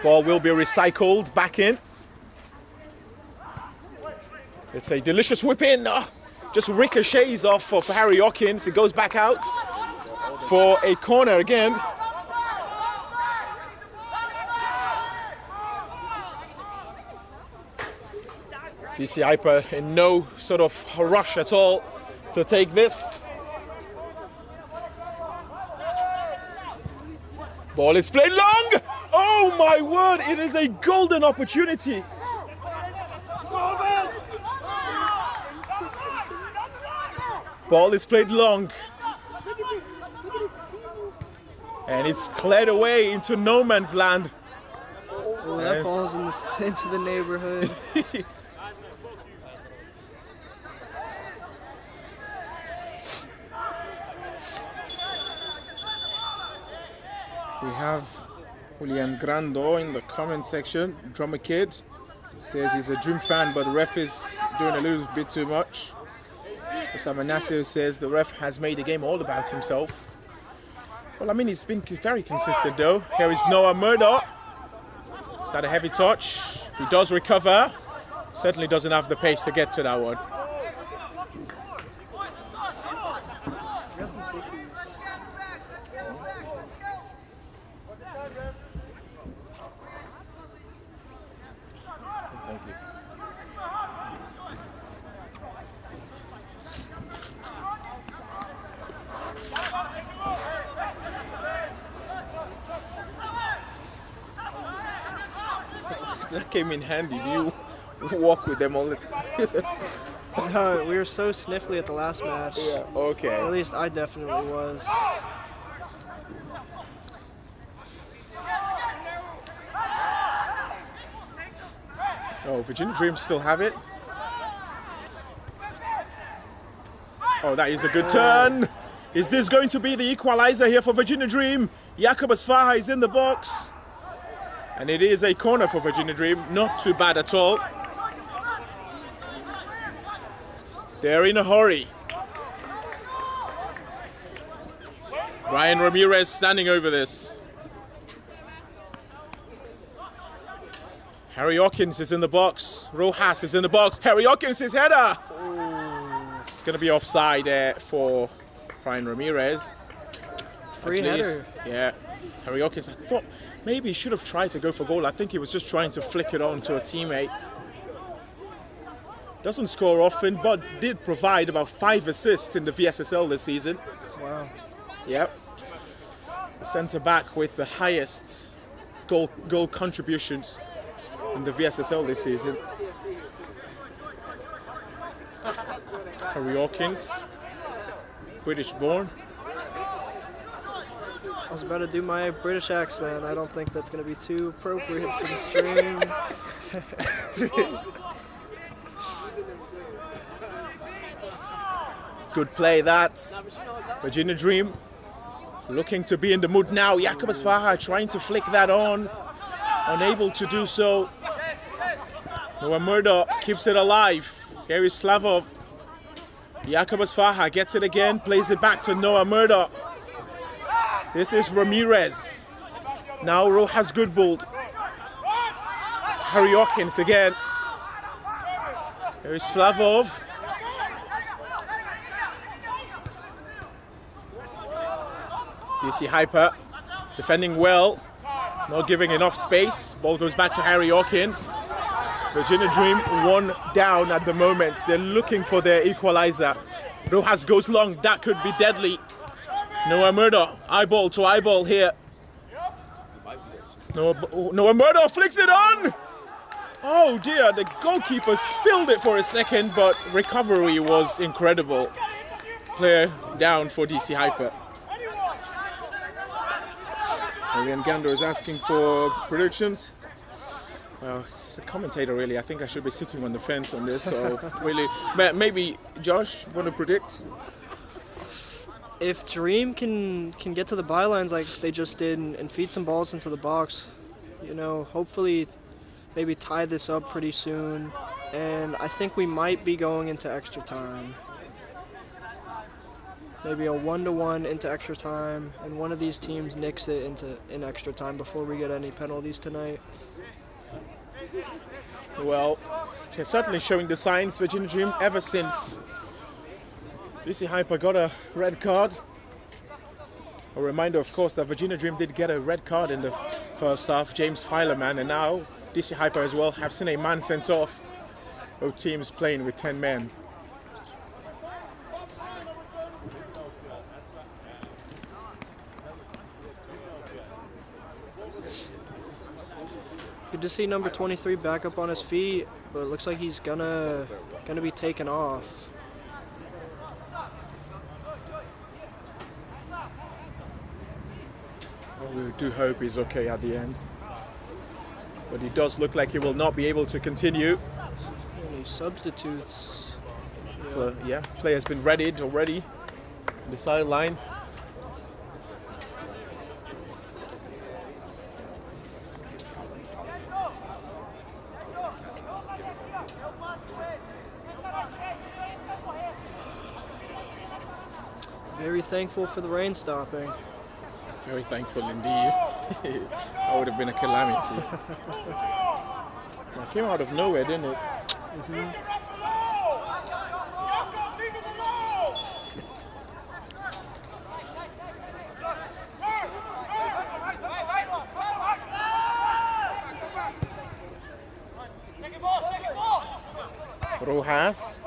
Ball will be recycled back in. It's a delicious whip in. Just ricochets off of Harry Hawkins. It goes back out for a corner again. DC Hyper in no sort of rush at all to take this. Ball is played long. Oh my word, it is a golden opportunity. Ball is played long. And it's cleared away into no man's land. Oh, that ball's into the neighborhood. We have Julian Grando in the comment section. Drummer Kid says he's a Dream fan, but the ref is doing a little bit too much. Mr. Manasio says the ref has made the game all about himself. Well, I mean, he's been very consistent though. Here is Noah Murdoch. Is that a heavy touch? He does recover. Certainly doesn't have the pace to get to that one. That came in handy. Do you walk with them all the time? No, we were so sniffly at the last match. Yeah, okay. Or at least I definitely was. Oh, Virginia Dream still have it. Oh, that is a good turn. Is this going to be the equalizer here for Virginia Dream? Jacobus Faha is in the box. And it is a corner for Virginia Dream. Not too bad at all. They're in a hurry. Ryan Ramirez standing over this. Harry Hawkins is in the box. Rojas is in the box. Harry Hawkins' header. It's going to be offside there for Ryan Ramirez. Free header. Yeah. Harry Hawkins, I thought maybe he should have tried to go for goal. I think he was just trying to flick it on to a teammate. Doesn't score often, but did provide about 5 assists in the VSSL this season. Wow. Yep. The centre back with the highest goal contributions in the VSSL this season. Harry Hawkins, British born. I was about to do my British accent. I don't think that's going to be too appropriate for the stream. Good play that. Virginia Dream looking to be in the mood now. Jacobus Faha trying to flick that on. Unable to do so. Noah Murdoch keeps it alive. Here is Slavov. Jacobus Faha gets it again. Plays it back to Noah Murdoch. This is Ramirez. Now Rojas Goodbold. Harry Hawkins again. Here is Slavov. DC Hyper defending well. Not giving enough space. Ball goes back to Harry Hawkins. Virginia Dream 1 down at the moment. They're looking for their equalizer. Rojas goes long. That could be deadly. Noah Murdoch, eyeball to eyeball here. Noah Murdoch flicks it on. Oh dear, the goalkeeper spilled it for a second, but recovery was incredible. Player down for DC Hyper. Again, Gando is asking for predictions. Well, it's a commentator, really. I think I should be sitting on the fence on this. So, really, maybe Josh, want to predict? If Dream can get to the bylines like they just did and feed some balls into the box, you know, hopefully maybe tie this up pretty soon. And I think we might be going into extra time. Maybe a 1-1 into extra time, and one of these teams nicks it in extra time before we get any penalties tonight. Well, they're certainly showing the signs, Virginia Dream, ever since DC Hyper got a red card. A reminder, of course, that Virginia Dream did get a red card in the first half, James Filerman, and now DC Hyper as well have seen a man sent off. Both teams playing with 10 men. Good to see number 23 back up on his feet, but it looks like he's gonna be taken off. Well, we do hope he's okay at the end, but he does look like he will not be able to continue. Any substitutes? Yeah, player has been readied already on the sideline. Very thankful for the rain stopping. Very thankful indeed. That would have been a calamity. It came out of nowhere, didn't it? Rojas.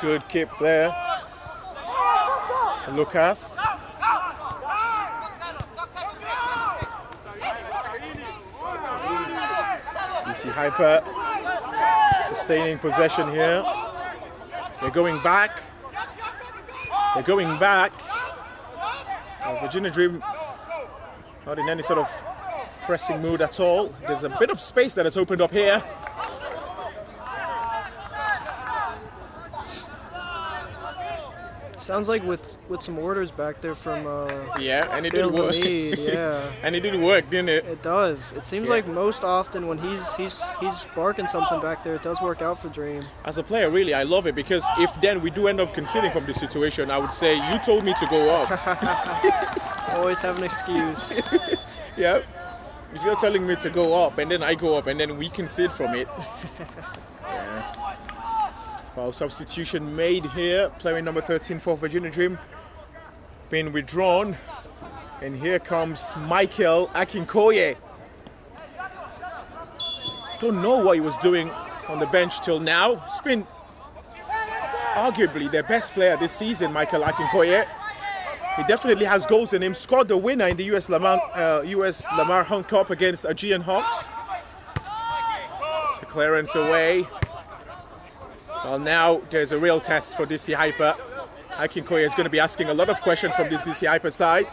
Good kick there. Lucas. DC Hyper sustaining possession here. They're going back. They're going back. Virginia Dream not in any sort of pressing mood at all. There's a bit of space that has opened up here. Sounds like with some orders back there from yeah, and it did work. Yeah, and it did work, didn't it? It does. It seems like most often when he's barking something back there, it does work out for Dream. As a player, really, I love it, because if then we do end up conceding from this situation, I would say you told me to go up. Always have an excuse. Yeah. If you're telling me to go up and then I go up and then we concede from it. Yeah. Well, substitution made here. Player number 13 for Virginia Dream being withdrawn. And here comes Michael Akinkoye. Don't know what he was doing on the bench till now. It's been arguably their best player this season, Michael Akinkoye. He definitely has goals in him. Scored the winner in the US Lamar Hunt Cup against Aegean Hawks. So clearance away. Well, now there's a real test for DC Hyper. Akinkoye is going to be asking a lot of questions from this DC Hyper side.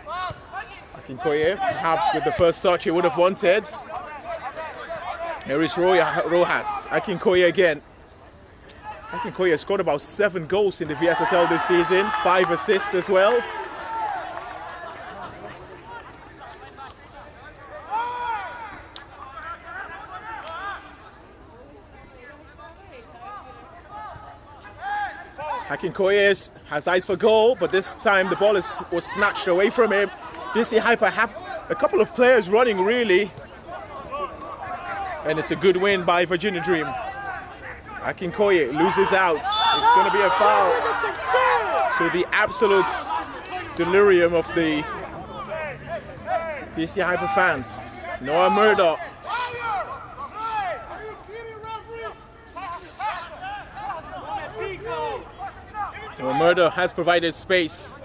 Akinkoye, perhaps with the first touch he would have wanted. Here is Rojas. Akinkoye again. Akinkoye has scored about 7 goals in the VSSL this season, 5 assists as well. Akinkoye has eyes for goal, but this time the ball was snatched away from him. DC Hyper have a couple of players running, really. And it's a good win by Virginia Dream. Akinkoye loses out. It's going to be a foul. To the absolute delirium of the DC Hyper fans. Noah Murdoch. Murdo has provided space.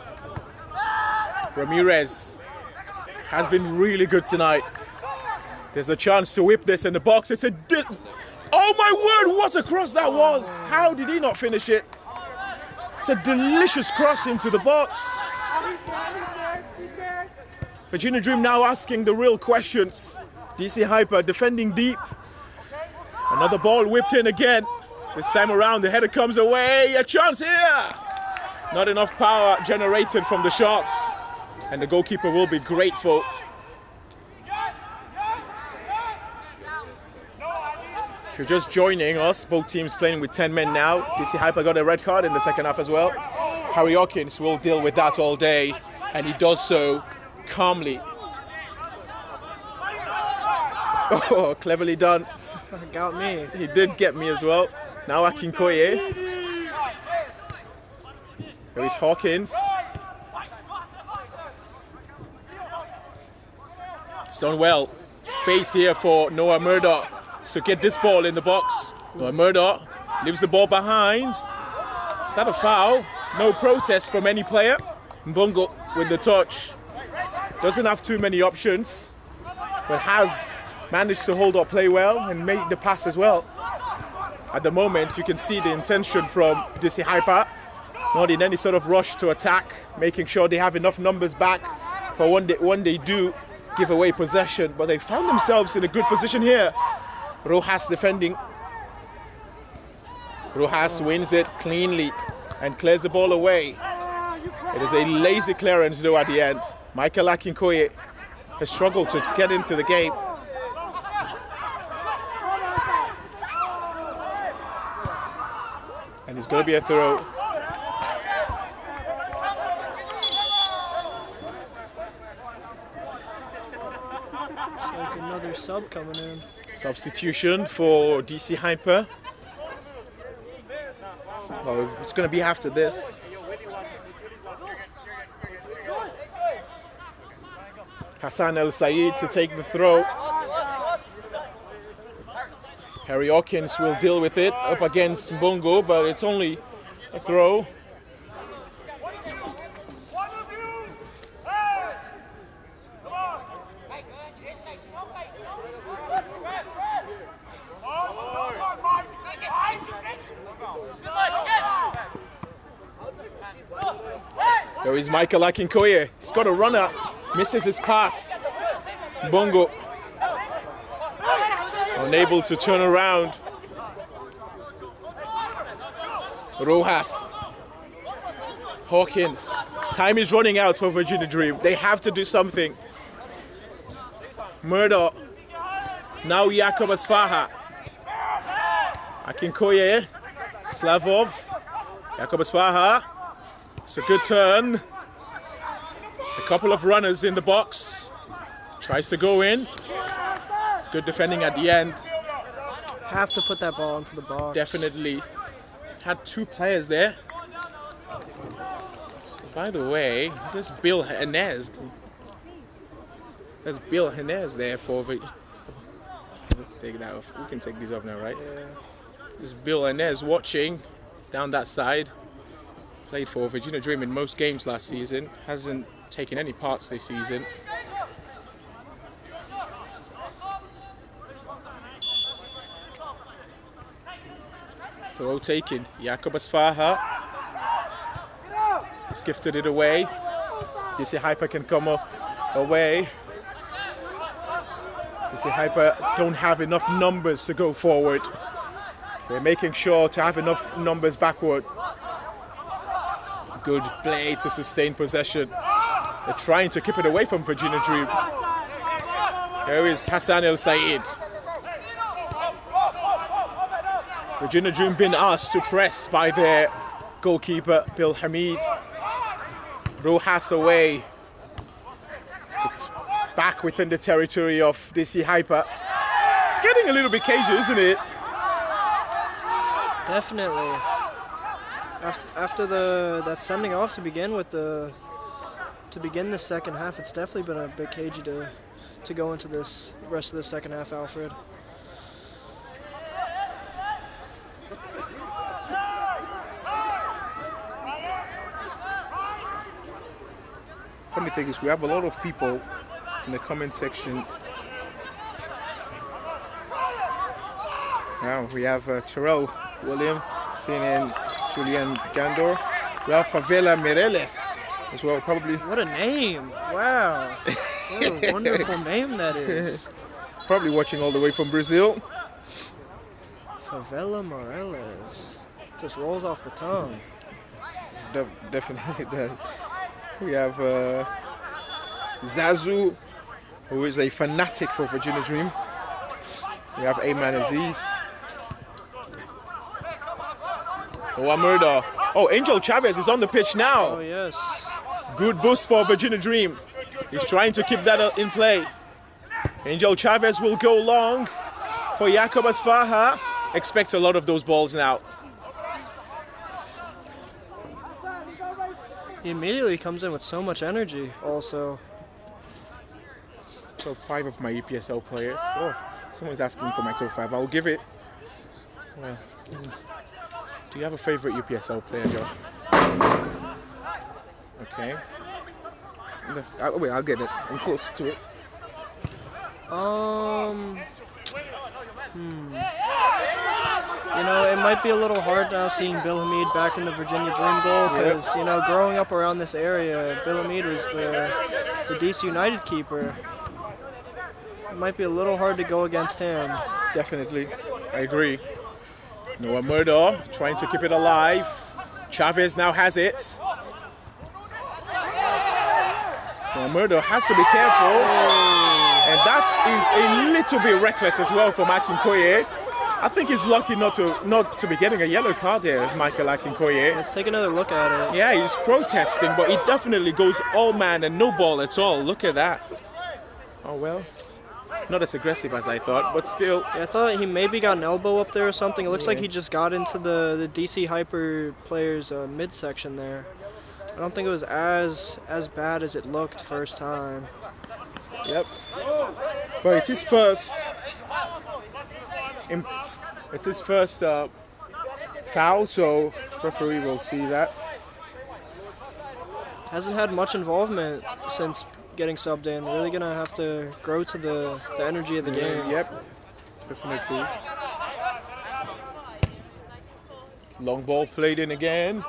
Ramirez has been really good tonight. There's a chance to whip this in the box. It's a oh my word, what a cross that was! How did he not finish it? It's a delicious cross into the box. Virginia Dream now asking the real questions. DC Hyper defending deep. Another ball whipped in again. This time around, the header comes away. A chance here. Not enough power generated from the shots. And the goalkeeper will be grateful. If you're just joining us, both teams playing with 10 men now. DC Hyper got a red card in the second half as well. Harry Hawkins will deal with that all day, and he does so calmly. Oh, cleverly done. Got me. He did get me as well. Now Akinkoye. There is Hawkins. It's done well. Space here for Noah Murdoch to get this ball in the box. Noah Murdoch leaves the ball behind. Is that a foul? No protest from any player. Mbongo with the touch. Doesn't have too many options, but has managed to hold up play well and make the pass as well. At the moment, you can see the intention from DC Hyper. Not in any sort of rush to attack, making sure they have enough numbers back for when they do give away possession. But they found themselves in a good position here. Rojas defending. Rojas wins it cleanly and clears the ball away. It is a lazy clearance though at the end. Michael Akinkoye has struggled to get into the game. And it's going to be a throw. Like another sub coming in. Substitution for DC Hyper. Well, it's going to be after this. Hassan El Said to take the throw. Harry Hawkins will deal with it up against Mbongo, but it's only a throw. There is Michael Akinkoye. He's got a runner, misses his pass. Mbongo unable to turn around. Rojas. Hawkins. Time is running out for Virginia Dream. They have to do something. Murdoch. Now Jakob Asfaha. Akinkoye. Slavov. Jakob Asfaha. It's a good turn. A couple of runners in the box. Tries to go in. Good defending at the end. Have to put that ball into the box. Definitely. Had two players there. By the way, there's Bill Henez. There's Bill Henez there for take that off. We can take these off now, right? Yeah. There's Bill Henez watching down that side. Played for Virginia Dream in most games last season. Hasn't taken any parts this season. Throw taken. Jakob Asfaha. He's gifted it away. DC Hyper can come away. DC Hyper don't have enough numbers to go forward. They're making sure to have enough numbers backward. Good play to sustain possession. They're trying to keep it away from Virginia Dream. Here is Hassan El Said. Virginia Dream been asked to press by their goalkeeper, Bill Hamid. Rojas away. It's back within the territory of DC Hyper. It's getting a little bit cagey, isn't it? Definitely. After that sending off to begin the second half, it's definitely been a bit cagey to go into this rest of the second half, Alfred. Funny thing is, we have a lot of people in the comment section. Now we have Terrell William, CNN Julian Gandor. We have Favela Mireles as well, probably. What a name! Wow. What a wonderful name that is. Probably watching all the way from Brazil. Favela Morelos. Just rolls off the tongue. Definitely does. We have Zazu, who is a fanatic for Virginia Dream. We have Ayman Aziz. Noah Murder. Oh, Angel Chavez is on the pitch now. Oh, yes. Good boost for Virginia Dream. He's trying to keep that in play. Angel Chavez will go long for Jakob Asfaha. Expect a lot of those balls now. He immediately comes in with so much energy also. Top 5 of my UPSL players. Oh, someone's asking for my top 5. I'll give it. Well, do you have a favorite UPSL player, Josh? Okay. Wait, I'll get it. I'm close to it. You know, it might be a little hard now seeing Bill Hamid back in the Virginia Dream goal because, you know, growing up around this area, Bill Hamid was the DC United keeper. It might be a little hard to go against him. Definitely. I agree. Noah Murdo trying to keep it alive. Chavez now has it. Noah Murdo has to be careful. And that is a little bit reckless as well for Akinkoye. I think he's lucky not to be getting a yellow card here, Michael Akinkoye. Let's take another look at it. Yeah, he's protesting, but he definitely goes all man and no ball at all. Look at that. Oh, well. Not as aggressive as I thought, but still. Yeah, I thought he maybe got an elbow up there or something. It looks like he just got into the DC Hyper player's midsection there. I don't think it was as bad as it looked first time. Yep. But it's his first. It's his first foul, so referee will see that. Hasn't had much involvement since getting subbed in. Really gonna have to grow to the energy of the game. Yep, definitely. Long ball played in again.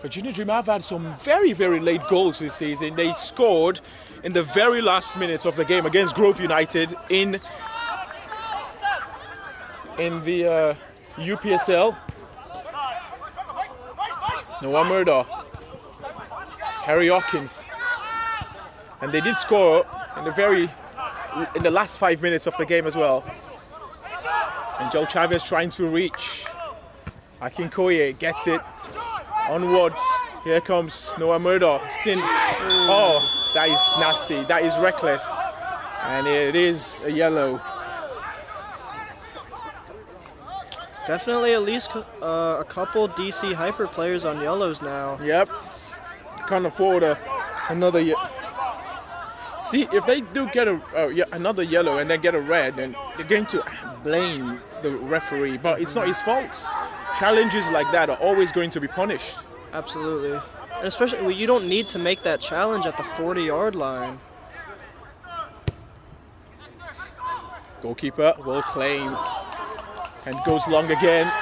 Virginia Dream have had some very, very late goals this season. They scored in the very last minutes of the game against Grove United in the UPSL. Noah Murdo, Harry Hawkins, and they did score in the last 5 minutes of the game as well. And Joe Chavez trying to reach. Akinkoye gets it onwards. Here comes Noah Murdo. Oh, that is nasty. That is reckless, and it is a yellow. Definitely at least a couple DC Hyper players on yellows now. Yep. Can't afford another. See, if they do get another yellow and then get a red, then they're going to blame the referee. But it's not his fault. Challenges like that are always going to be punished. Absolutely. And especially, you don't need to make that challenge at the 40-yard line. Goalkeeper will claim. And goes long again.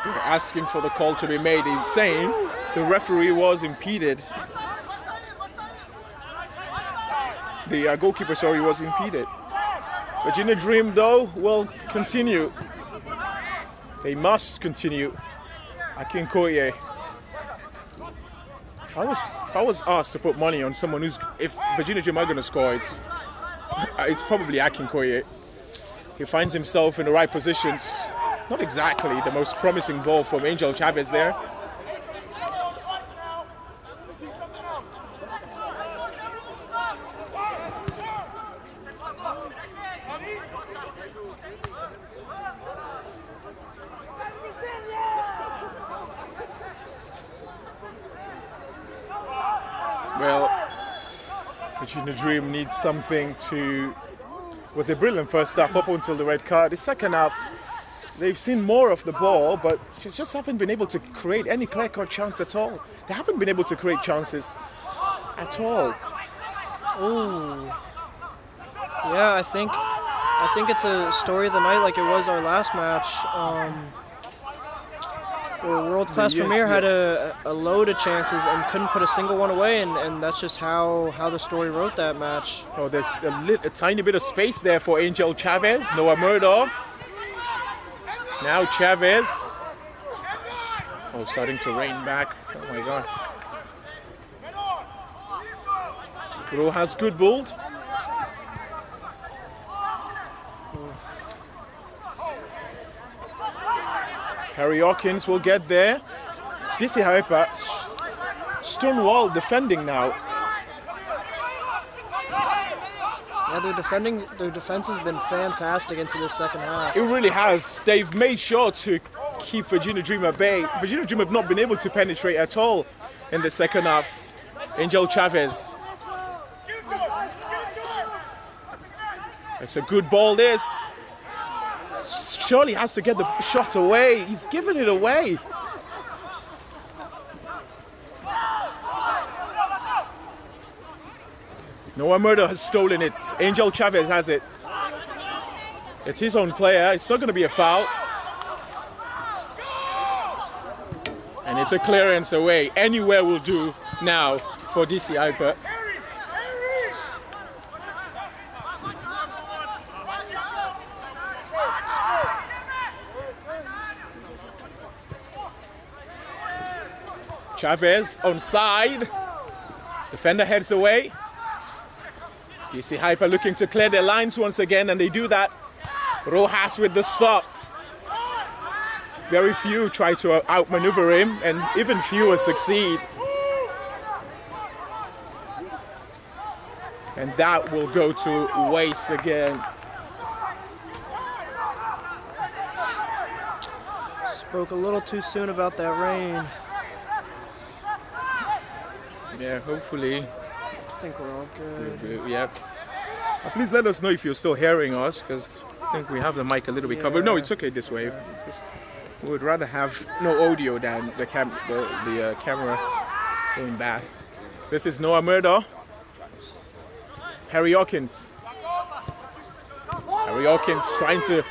They're asking for the call to be made. He's saying the referee was impeded. The goalkeeper, sorry, was impeded. Virginia Dream, though, will continue. They must continue. Akinkoye. If I was asked to put money on someone if Virginia Dream are going to score, it's probably Akinkoye. He finds himself in the right positions. Not exactly the most promising ball from Angel Chavez there. Well, Virginia Dream needs something to... Was a brilliant first half up until the red card. The second half, they've seen more of the ball, but just haven't been able to create any clear-cut chance at all. They haven't been able to create chances at all. Ooh. Yeah, I think it's a story of the night like it was our last match. The world-class Premier had a load of chances and couldn't put a single one away, and that's just how the story wrote that match. Oh, there's a tiny bit of space there for Angel Chavez. Noah Murdo. Now Chavez. Oh, starting to rain back. Oh my God. Rojas good balled. Harry Hawkins will get there. DC Hyper stonewall defending now. Yeah, their defense has been fantastic into the second half. It really has. They've made sure to keep Virginia Dream at bay. Virginia Dream have not been able to penetrate at all in the second half. Angel Chavez. It's a good ball, this. Surely has to get the shot away. He's giving it away. Noah Murdo has stolen it. Angel Chavez has it. It's his own player. It's not going to be a foul. And it's a clearance away. Anywhere will do now for DC Hyper. Chavez onside. Defender heads away. DC Hyper looking to clear their lines once again, and they do that. Rojas with the stop. Very few try to outmaneuver him, and even fewer succeed. And that will go to waste again. Spoke a little too soon about that rain. Yeah, hopefully. I think we're all good. Yeah. Please let us know if you're still hearing us, because I think we have the mic a little bit covered. No, it's okay this way. We would rather have no audio than the camera going back. This is Noah Murdo. Harry Hawkins. Harry Hawkins trying to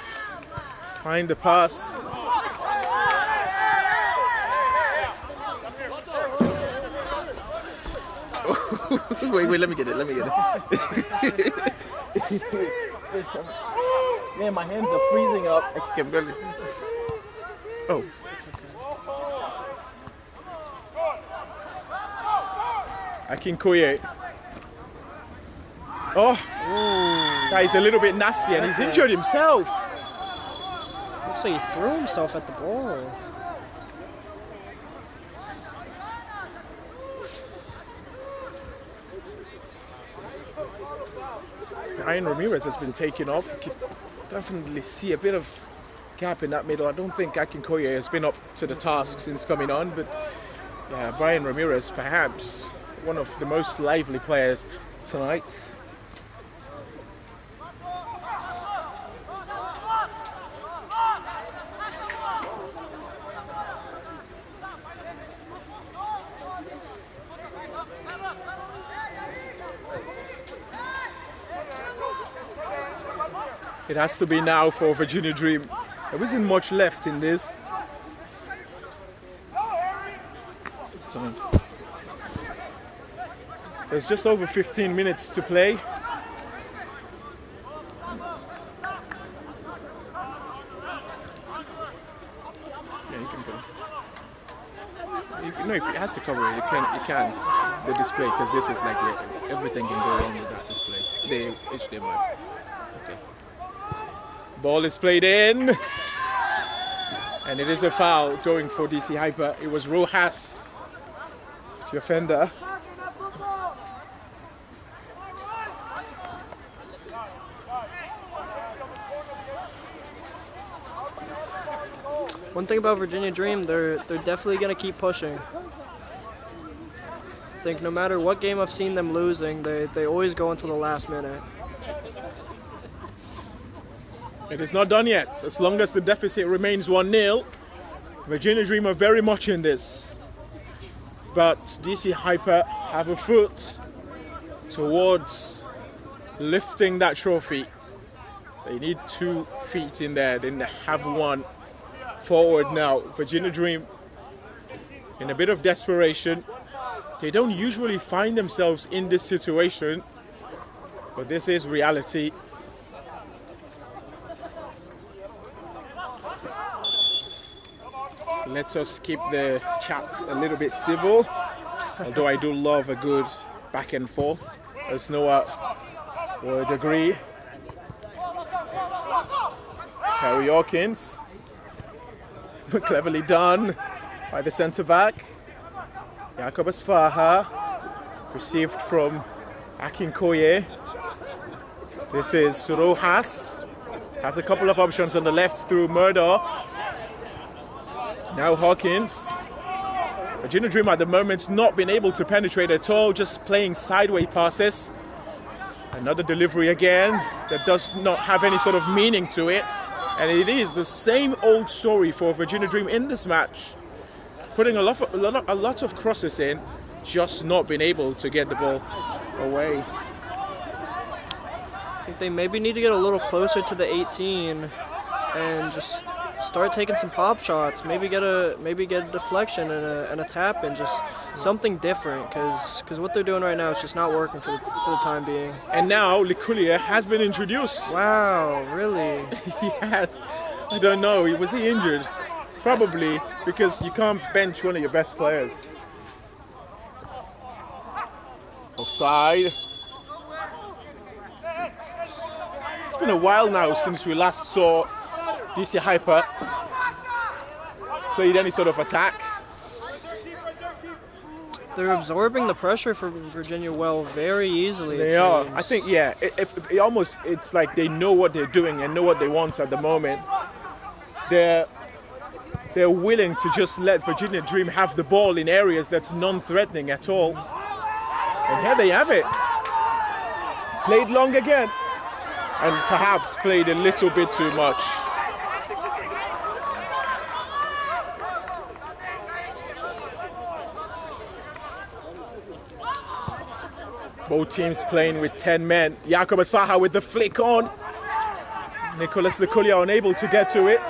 find the pass. wait, let me get it. Man, my hands are freezing up. I can barely. Oh. Akinkoye. Oh, that is a little bit nasty, and he's injured himself. Looks like he threw himself at the ball. Brian Ramirez has been taken off. You can definitely see a bit of gap in that middle. I don't think Akinkoye has been up to the task since coming on, but yeah, Brian Ramirez, perhaps one of the most lively players tonight. It has to be now for Virginia Dream. There isn't much left in this. There's just over 15 minutes to play. Yeah, you can put it. If it has to cover it, you can. The display, because this is like everything can go wrong with that display. The HDMI. Okay. Ball is played in, and it is a foul going for DC Hyper. It was Rojas, the offender. One thing about Virginia Dream, they're definitely going to keep pushing. I think no matter what game I've seen them losing, they always go until the last minute. It is not done yet. As long as the deficit remains 1-0, Virginia Dream are very much in this. But DC Hyper have a foot towards lifting that trophy. They need 2 feet in there, then they have 1 forward now. Virginia Dream in a bit of desperation. They don't usually find themselves in this situation, but this is reality. Let us keep the chat a little bit civil, although I do love a good back and forth, as Noah would agree. Harry Hawkins, cleverly done by the centre back. Jakob Asfaha, received from Akinkoye. This is Rojas, has a couple of options on the left through Murdoch. Now Hawkins. Virginia Dream at the moment not been able to penetrate at all, just playing sideways passes. Another delivery again that does not have any sort of meaning to it. And it is the same old story for Virginia Dream in this match. Putting a lot of crosses in, just not been able to get the ball away. I think they maybe need to get a little closer to the 18 and just start taking some pop shots. Maybe get a deflection and a tap in, just something different. Because what they're doing right now is just not working for the time being. And now Likulia has been introduced. Wow, really? Yes. I don't know. Was he injured? Probably, because you can't bench one of your best players. Offside. It's been a while now since we last saw DC Hyper played any sort of attack. They're absorbing the pressure from Virginia well very easily. They are. I think, yeah, it's like they know what they're doing and know what they want at the moment. They're willing to just let Virginia Dream have the ball in areas that's non-threatening at all. And here they have it. Played long again, and perhaps played a little bit too much. Both teams playing with 10 men. Jakob Asfaha with the flick on. Nicholas Likulia unable to get to it.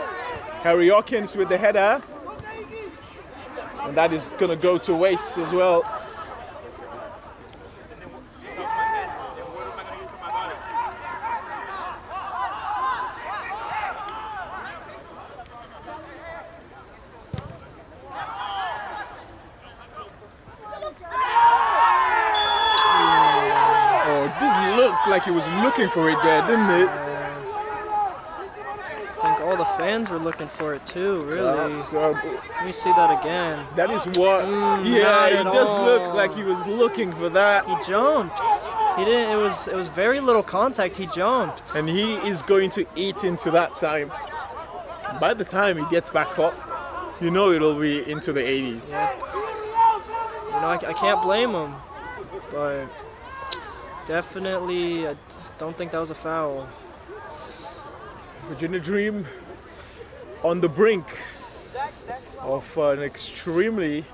Harry Hawkins with the header. And that is going to go to waste as well. Like he was looking for it there, didn't it? I think all the fans were looking for it too, really. So, let me see that again. That is what, yeah, it does look like he was looking for that. He jumped. He didn't, it was very little contact, he jumped. And he is going to eat into that time. By the time he gets back up, you know it'll be into the 80s. Yeah. You know, I can't blame him, but definitely, I don't think that was a foul. Virginia Dream on the brink of an extremely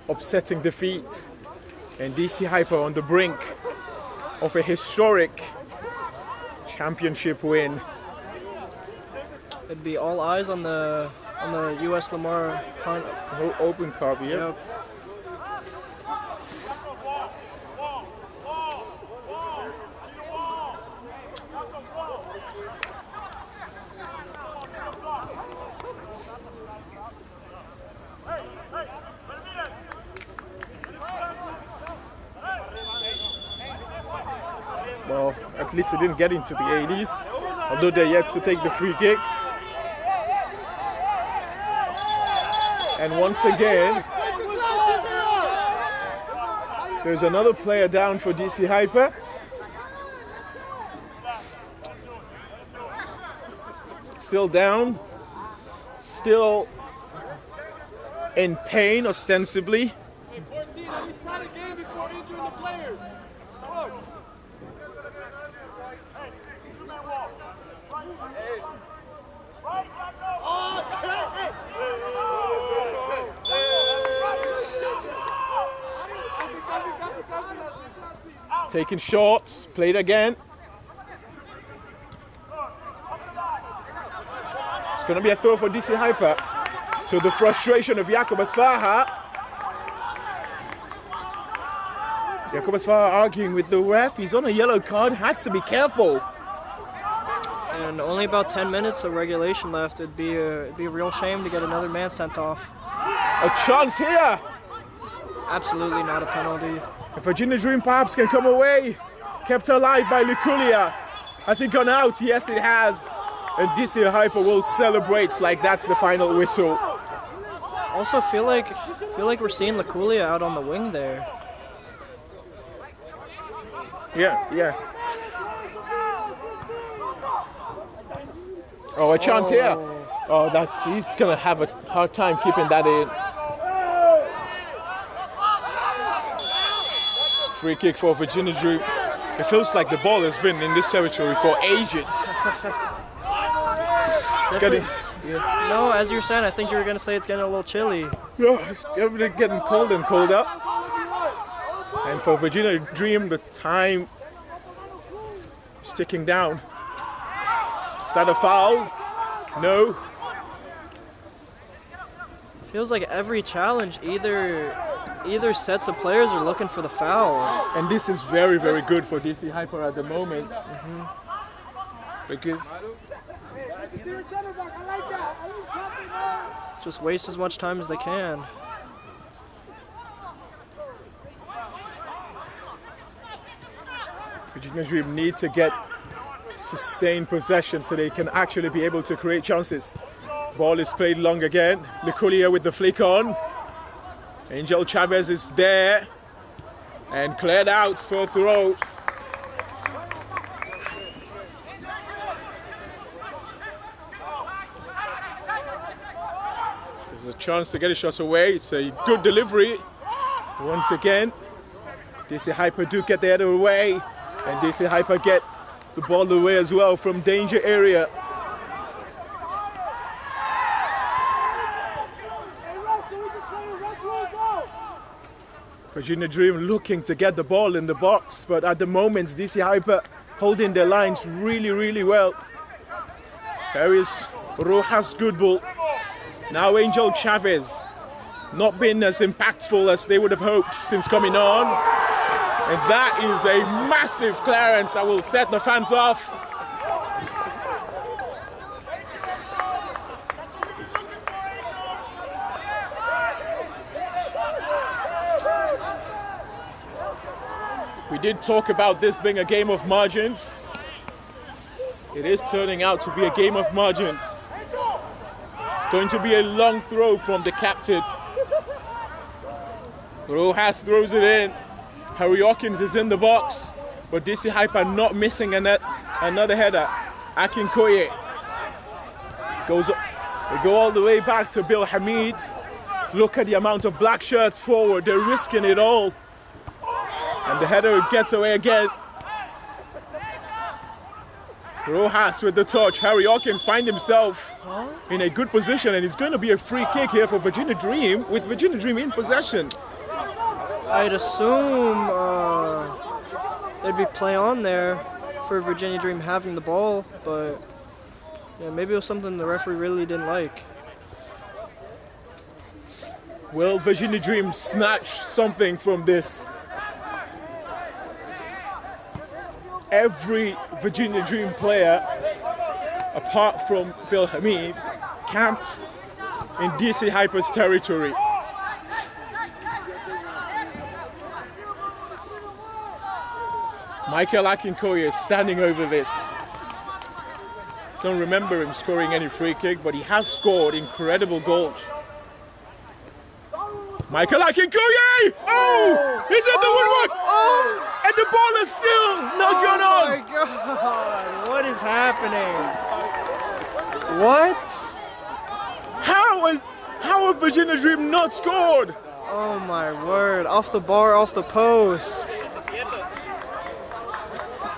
upsetting defeat, and DC Hyper on the brink of a historic championship win. It'd be all eyes on the U.S. Lamar Open Cup, yeah. Yep. Well, at least they didn't get into the 80s, although they're yet to take the free kick. And once again, there's another player down for DC Hyper. Still down, still in pain ostensibly. Taking shots, played again. It's going to be a throw for DC Hyper, to the frustration of Jakob Asfaha. Jakub Svar arguing with the ref. He's on a yellow card. Has to be careful. And only about 10 minutes of regulation left. It'd be a real shame to get another man sent off. A chance here. Absolutely not a penalty. If Virginia Dream perhaps can come away. Kept alive by Lukulia. Has it gone out? Yes, it has. And DC Hyper will celebrate like that's the final whistle. Also feel like we're seeing Lukulia out on the wing there. Yeah. Oh, a chance here. Oh, he's gonna have a hard time keeping that in. Free kick for Virginia Dream. It feels like the ball has been in this territory for ages. No, as you were saying, I think you were gonna say it's getting a little chilly. Yeah, it's definitely getting cold and colder. And for Virginia Dream, the time is ticking down. Is that a foul? No. Feels like every challenge, either sets of players are looking for the foul. And this is very, very good for DC Hyper at the moment. Because just waste as much time as they can. Virginia Dream need to get sustained possession so they can actually be able to create chances. Ball is played long again. Lukulia with the flick on. Angel Chavez is there and cleared out for a throw. There's a chance to get a shot away. It's a good delivery. Once again, DC Hyper do get the header away, and DC Hyper get the ball away as well from danger area. Virginia Dream looking to get the ball in the box, but at the moment DC Hyper holding their lines really, really well. There is Rojas Goodbull. Now Angel Chavez, not been as impactful as they would have hoped since coming on. And that is a massive clearance that will set the fans off. We did talk about this being a game of margins. It is turning out to be a game of margins. It's going to be a long throw from the captain. Rojas throws it in. Harry Hawkins is in the box, but DC Hyper not missing another header. Akinkoye they go all the way back to Bill Hamid. Look at the amount of black shirts forward. They're risking it all. And the header gets away again. Rojas with the touch. Harry Hawkins finds himself in a good position, and it's going to be a free kick here for Virginia Dream, with Virginia Dream in possession. I'd assume there'd be play on there for Virginia Dream having the ball, but yeah, maybe it was something the referee really didn't like. Will Virginia Dream snatch something from this? Every Virginia Dream player, apart from Bill Hamid, camped in DC Hyper's territory. Michael Akinkoye is standing over this. Don't remember him scoring any free kick, but he has scored incredible goals. Michael Akinkoye! Oh! He's in the woodwork! And the ball is still not gone on! Oh my God! What is happening? What? How have Virginia Dream not scored? Oh my word! Off the bar, off the post.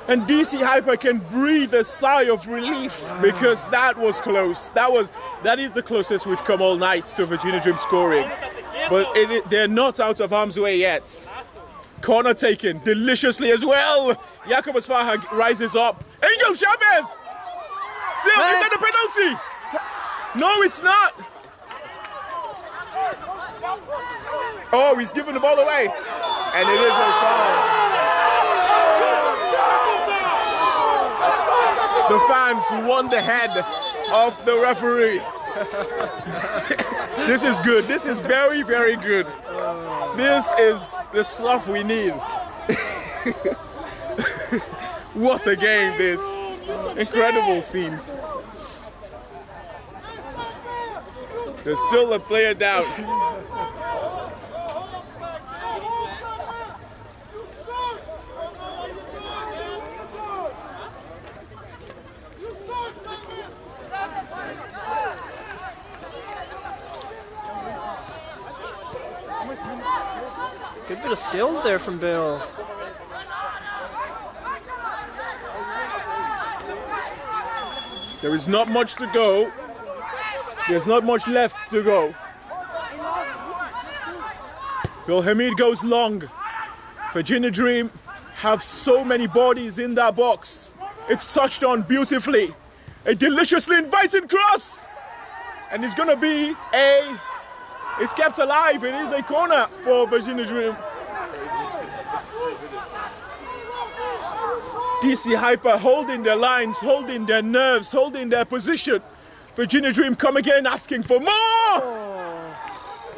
And DC Hyper can breathe a sigh of relief because that was close. That is the closest we've come all night to Virginia Dream scoring. But they're not out of harm's way yet. Corner taken deliciously as well. Jakub Asfaha rises up. Angel Chavez! Still, is that a penalty? No, it's not. Oh, he's giving the ball away. And it is a foul. The fans won the head of the referee. This is good. This is very, very good. This is the stuff we need. What a game this. Incredible scenes. There's still a player down. Good bit of skills there from Bill. There is not much to go. There's not much left to go. Bill Hamid goes long. Virginia Dream have so many bodies in that box. It's touched on beautifully. A deliciously inviting cross. And it's gonna be it's kept alive. It is a corner for Virginia Dream. DC Hyper holding their lines, holding their nerves, holding their position. Virginia Dream come again asking for more!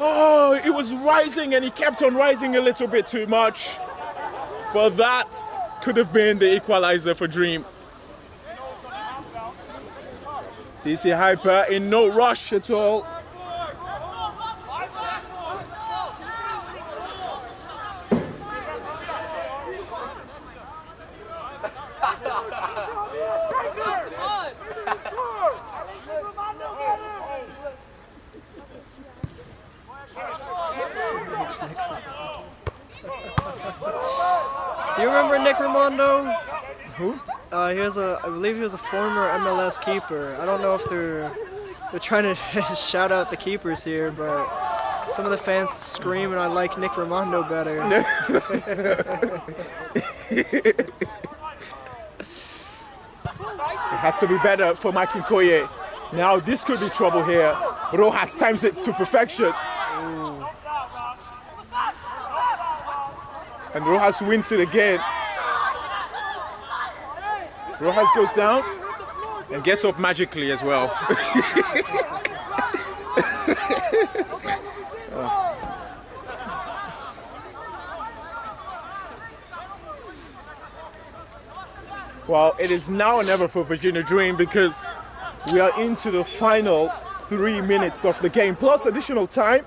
Oh, it was rising and he kept on rising a little bit too much. But that could have been the equalizer for Dream. DC Hyper in no rush at all. Do you remember Nick Raimondo? Who? I believe he was a former MLS keeper. I don't know if they're trying to shout out the keepers here, but some of the fans screaming, "I like Nick Raimondo better." It has to be better for Mike Nkoye. Now this could be trouble here. Rojas times it to perfection. Ooh. And Rojas wins it again. Rojas goes down and gets up magically as well. Well, it is now or never for Virginia Dream because we are into the final 3 minutes of the game, plus additional time,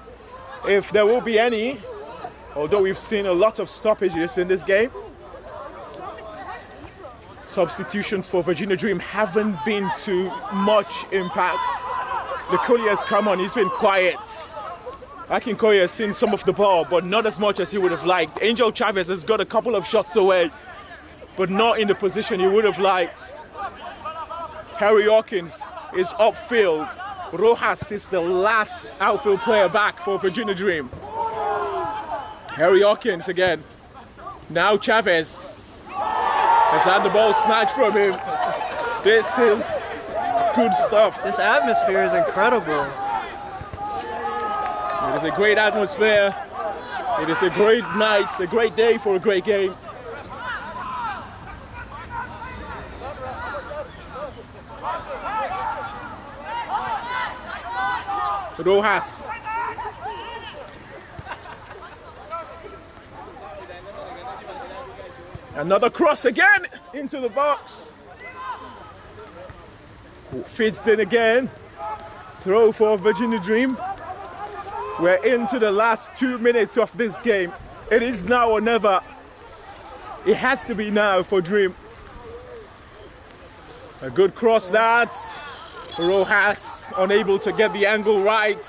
if there will be any, although we've seen a lot of stoppages in this game. Substitutions for Virginia Dream haven't been too much impact. Nkoye has come on, he's been quiet. Akinkoye has seen some of the ball, but not as much as he would have liked. Angel Chavez has got a couple of shots away, but not in the position he would have liked. Harry Hawkins is upfield. Rojas is the last outfield player back for Virginia Dream. Harry Hawkins again. Now Chavez has had the ball snatched from him. This is good stuff. This atmosphere is incredible. It is a great atmosphere. It is a great night, a great day for a great game. Rojas. Another cross again into the box. Feeds in again. Throw for Virginia Dream. We're into the last 2 minutes of this game. It is now or never. It has to be now for Dream. A good cross that. Rojas unable to get the angle right.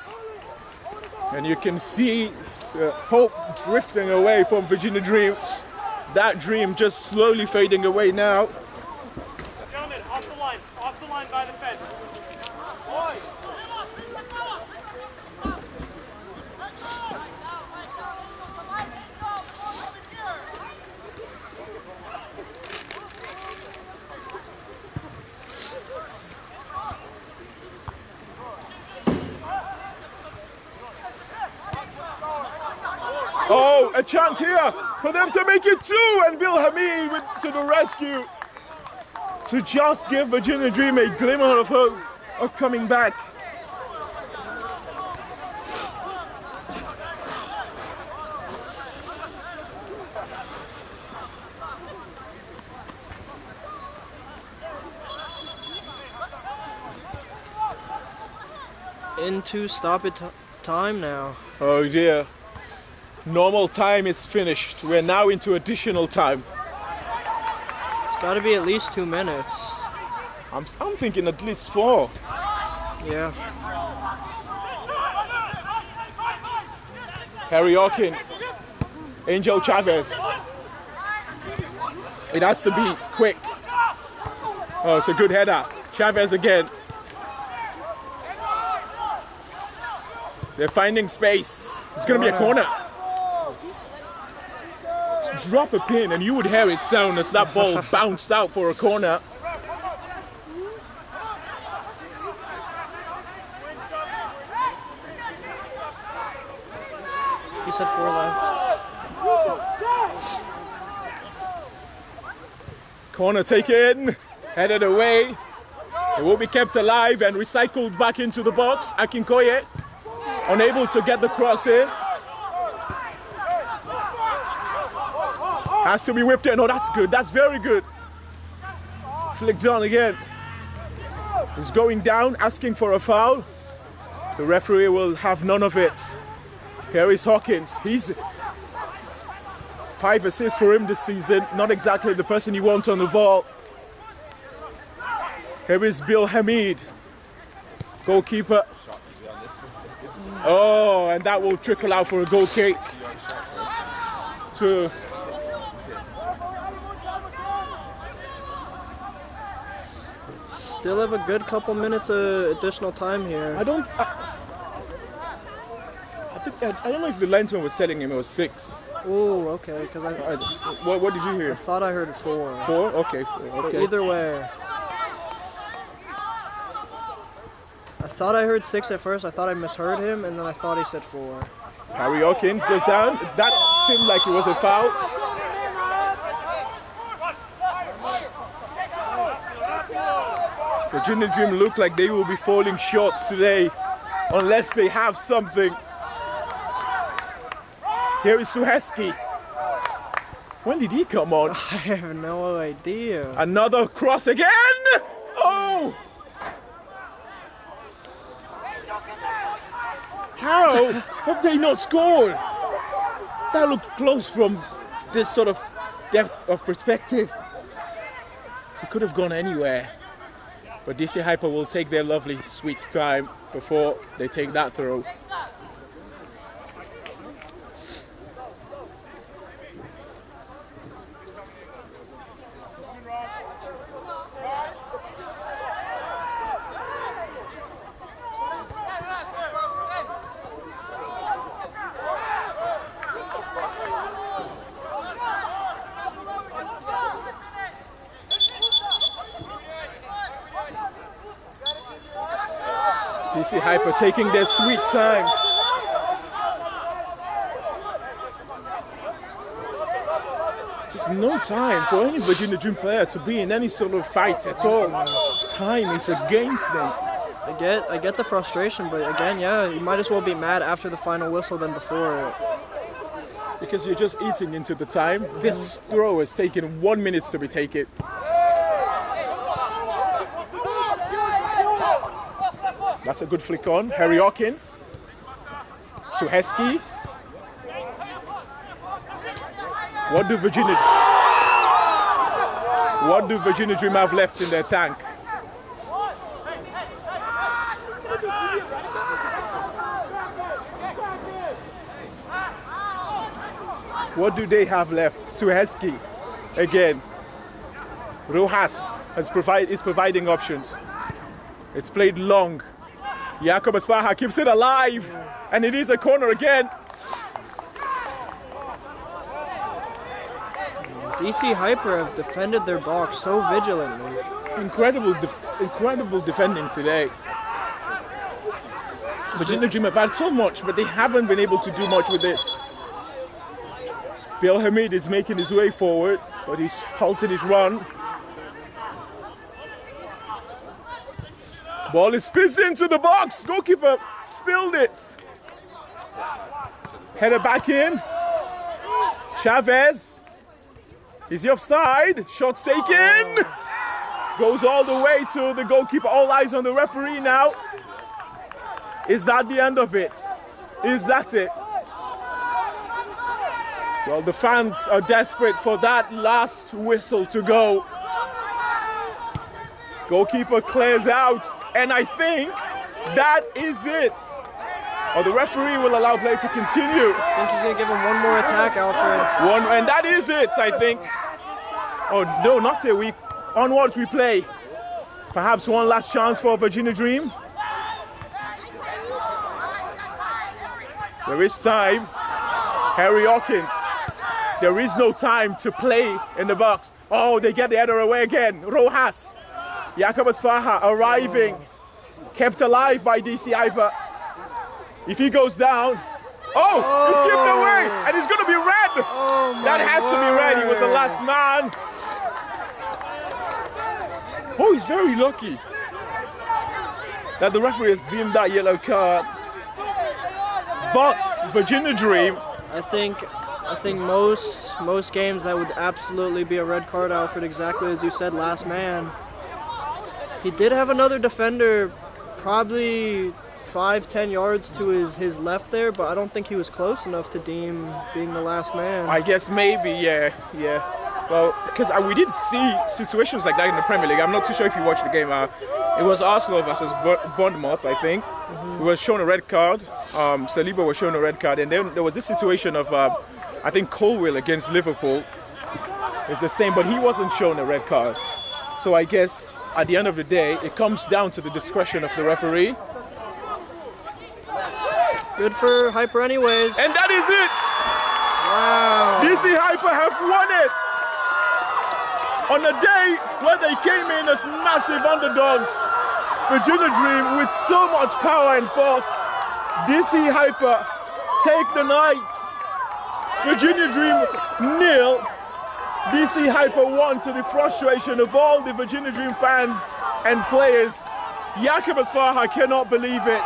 And you can see hope drifting away from Virginia Dream. That dream just slowly fading away now. Gentlemen, off the line by the fence. Oh, a chance here for them to make it 2, and Bill Hamid to the rescue to just give Virginia Dream a glimmer of hope of coming back. Into stoppage time now. Oh dear. Normal time is finished. We're now into additional time. It's got to be at least 2 minutes. I'm thinking at least 4. Yeah. Harry Hawkins. Angel Chavez. It has to be quick. Oh, it's a good header. Chavez again. They're finding space. It's going to be a corner. Drop a pin and you would hear it sound as that ball bounced out for a corner. He said 4 left. Corner taken, headed away. It will be kept alive and recycled back into the box. Akinkoye unable to get the cross in. Has to be whipped in. Oh, that's good. That's very good. Flicked on again. He's going down, asking for a foul. The referee will have none of it. Here is Hawkins. He's 5 assists for him this season. Not exactly the person you want on the ball. Here is Bill Hamid, goalkeeper. Oh, and that will trickle out for a goal kick. Still have a good couple minutes of additional time here. I don't know if the linesman was telling him it was 6. Oh, okay. What did you hear? I thought I heard 4. 4? Okay. 4. But Okay. either way. I thought I heard 6 at first. I thought I misheard him, and then I thought he said 4. Harry Hawkins goes down. That seemed like it was a foul. Virginia Dream look like they will be falling short today unless they have something. Here is Suheski. When did he come on? I have no idea. Another cross again! Oh! How have they not scored? That looked close from this sort of depth of perspective. It could have gone anywhere. But DC Hyper will take their lovely sweet time before they take that throw. DC Hyper taking their sweet time. There's no time for any Virginia Dream player to be in any sort of fight at all. Time is against them. I get the frustration, but again, yeah, you might as well be mad after the final whistle than before it. Because you're just eating into the time. This throw has taken 1 minute to be taken. That's a good flick on. Harry Hawkins. Suheski. What do Virginia Dream have left in their tank? What do they have left? Suheski again. Rojas is providing options. It's played long. Jakob Asfaha keeps it alive, and it is a corner again. DC Hyper have defended their box so vigilantly. Incredible defending today. Virginia Dream have had so much, but they haven't been able to do much with it. Bill Hamid is making his way forward, but he's halted his run. Ball is fizzed into the box. Goalkeeper spilled it. Header back in. Chavez. Is he offside? Shot's taken. Goes all the way to the goalkeeper. All eyes on the referee now. Is that the end of it? Is that it? Well, the fans are desperate for that last whistle to go. Goalkeeper clears out, and I think that is it. Or the referee will allow play to continue. I think he's going to give him one more attack, Alfred. And that is it, I think. Oh, no, not a week. Onwards we play. Perhaps one last chance for Virginia Dream. There is time. Harry Hawkins. There is no time to play in the box. Oh, they get the header away again. Rojas. Jacobus Faha arriving. Kept alive by DC Hyper. If he goes down. He's skipped away. And it's going to be red. That has to be red. He was the last man. Oh, he's very lucky that the referee has deemed that yellow card. But Virginia Dream. I think most games that would absolutely be a red card, Alfred, exactly as you said, last man. He did have another defender probably 5-10 yards to his left there, but I don't think he was close enough to deem being the last man. I guess maybe, yeah. Well, because we did see situations like that in the Premier League. I'm not too sure if you watched the game. It was Arsenal versus Bournemouth, I think. We were shown a red card. Saliba was shown a red card, and then there was this situation of I think Colwill against Liverpool. It's the same, but he wasn't shown a red card. So I guess at the end of the day, it comes down to the discretion of the referee. Good for Hyper anyways. And that is it! Wow. DC Hyper have won it! On a day where they came in as massive underdogs, Virginia Dream with so much power and force, DC Hyper take the night. Virginia Dream 0, DC Hyper 1 to the frustration of all the Virginia Dream fans and players. Jacobus Faha cannot believe it.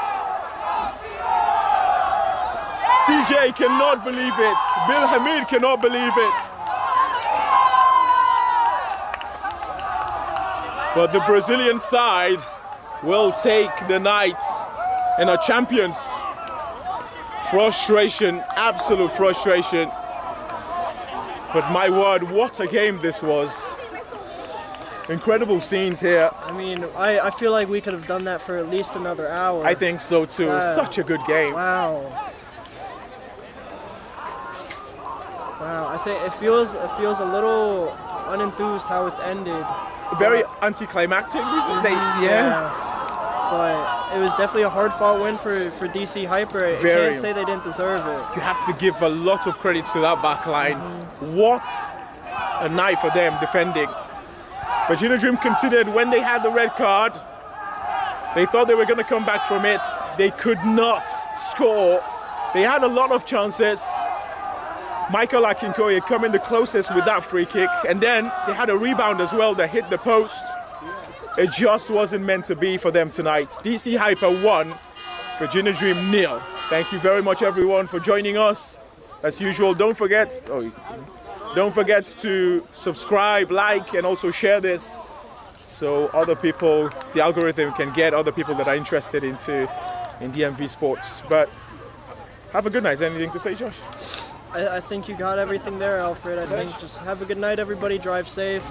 CJ cannot believe it. Bill Hamid cannot believe it. But the Brazilian side will take the night and are champions. Frustration, absolute frustration. But my word, what a game this was. Incredible scenes here. I mean, I feel like we could have done that for at least another hour. I think so too. Such a good game. Wow. Wow, I think it feels a little unenthused how it's ended. Very anticlimactic. But it was definitely a hard-fought win for DC Hyper. I can't say they didn't deserve it. You have to give a lot of credit to that back line. What a night for them defending. Virginia Dream considered when they had the red card, they thought they were going to come back from it. They could not score. They had a lot of chances. Michael Akinkoye coming the closest with that free kick, and then they had a rebound as well that hit the post. It just wasn't meant to be for them tonight. DC Hyper 1, Virginia Dream 0. Thank you very much everyone for joining us. As usual, don't forget to subscribe, like, and also share this so other people, the algorithm can get other people that are interested in DMV sports. But have a good night. Is there anything to say, Josh? I think you got everything there, Alfred. I think just have a good night, everybody. Drive safe.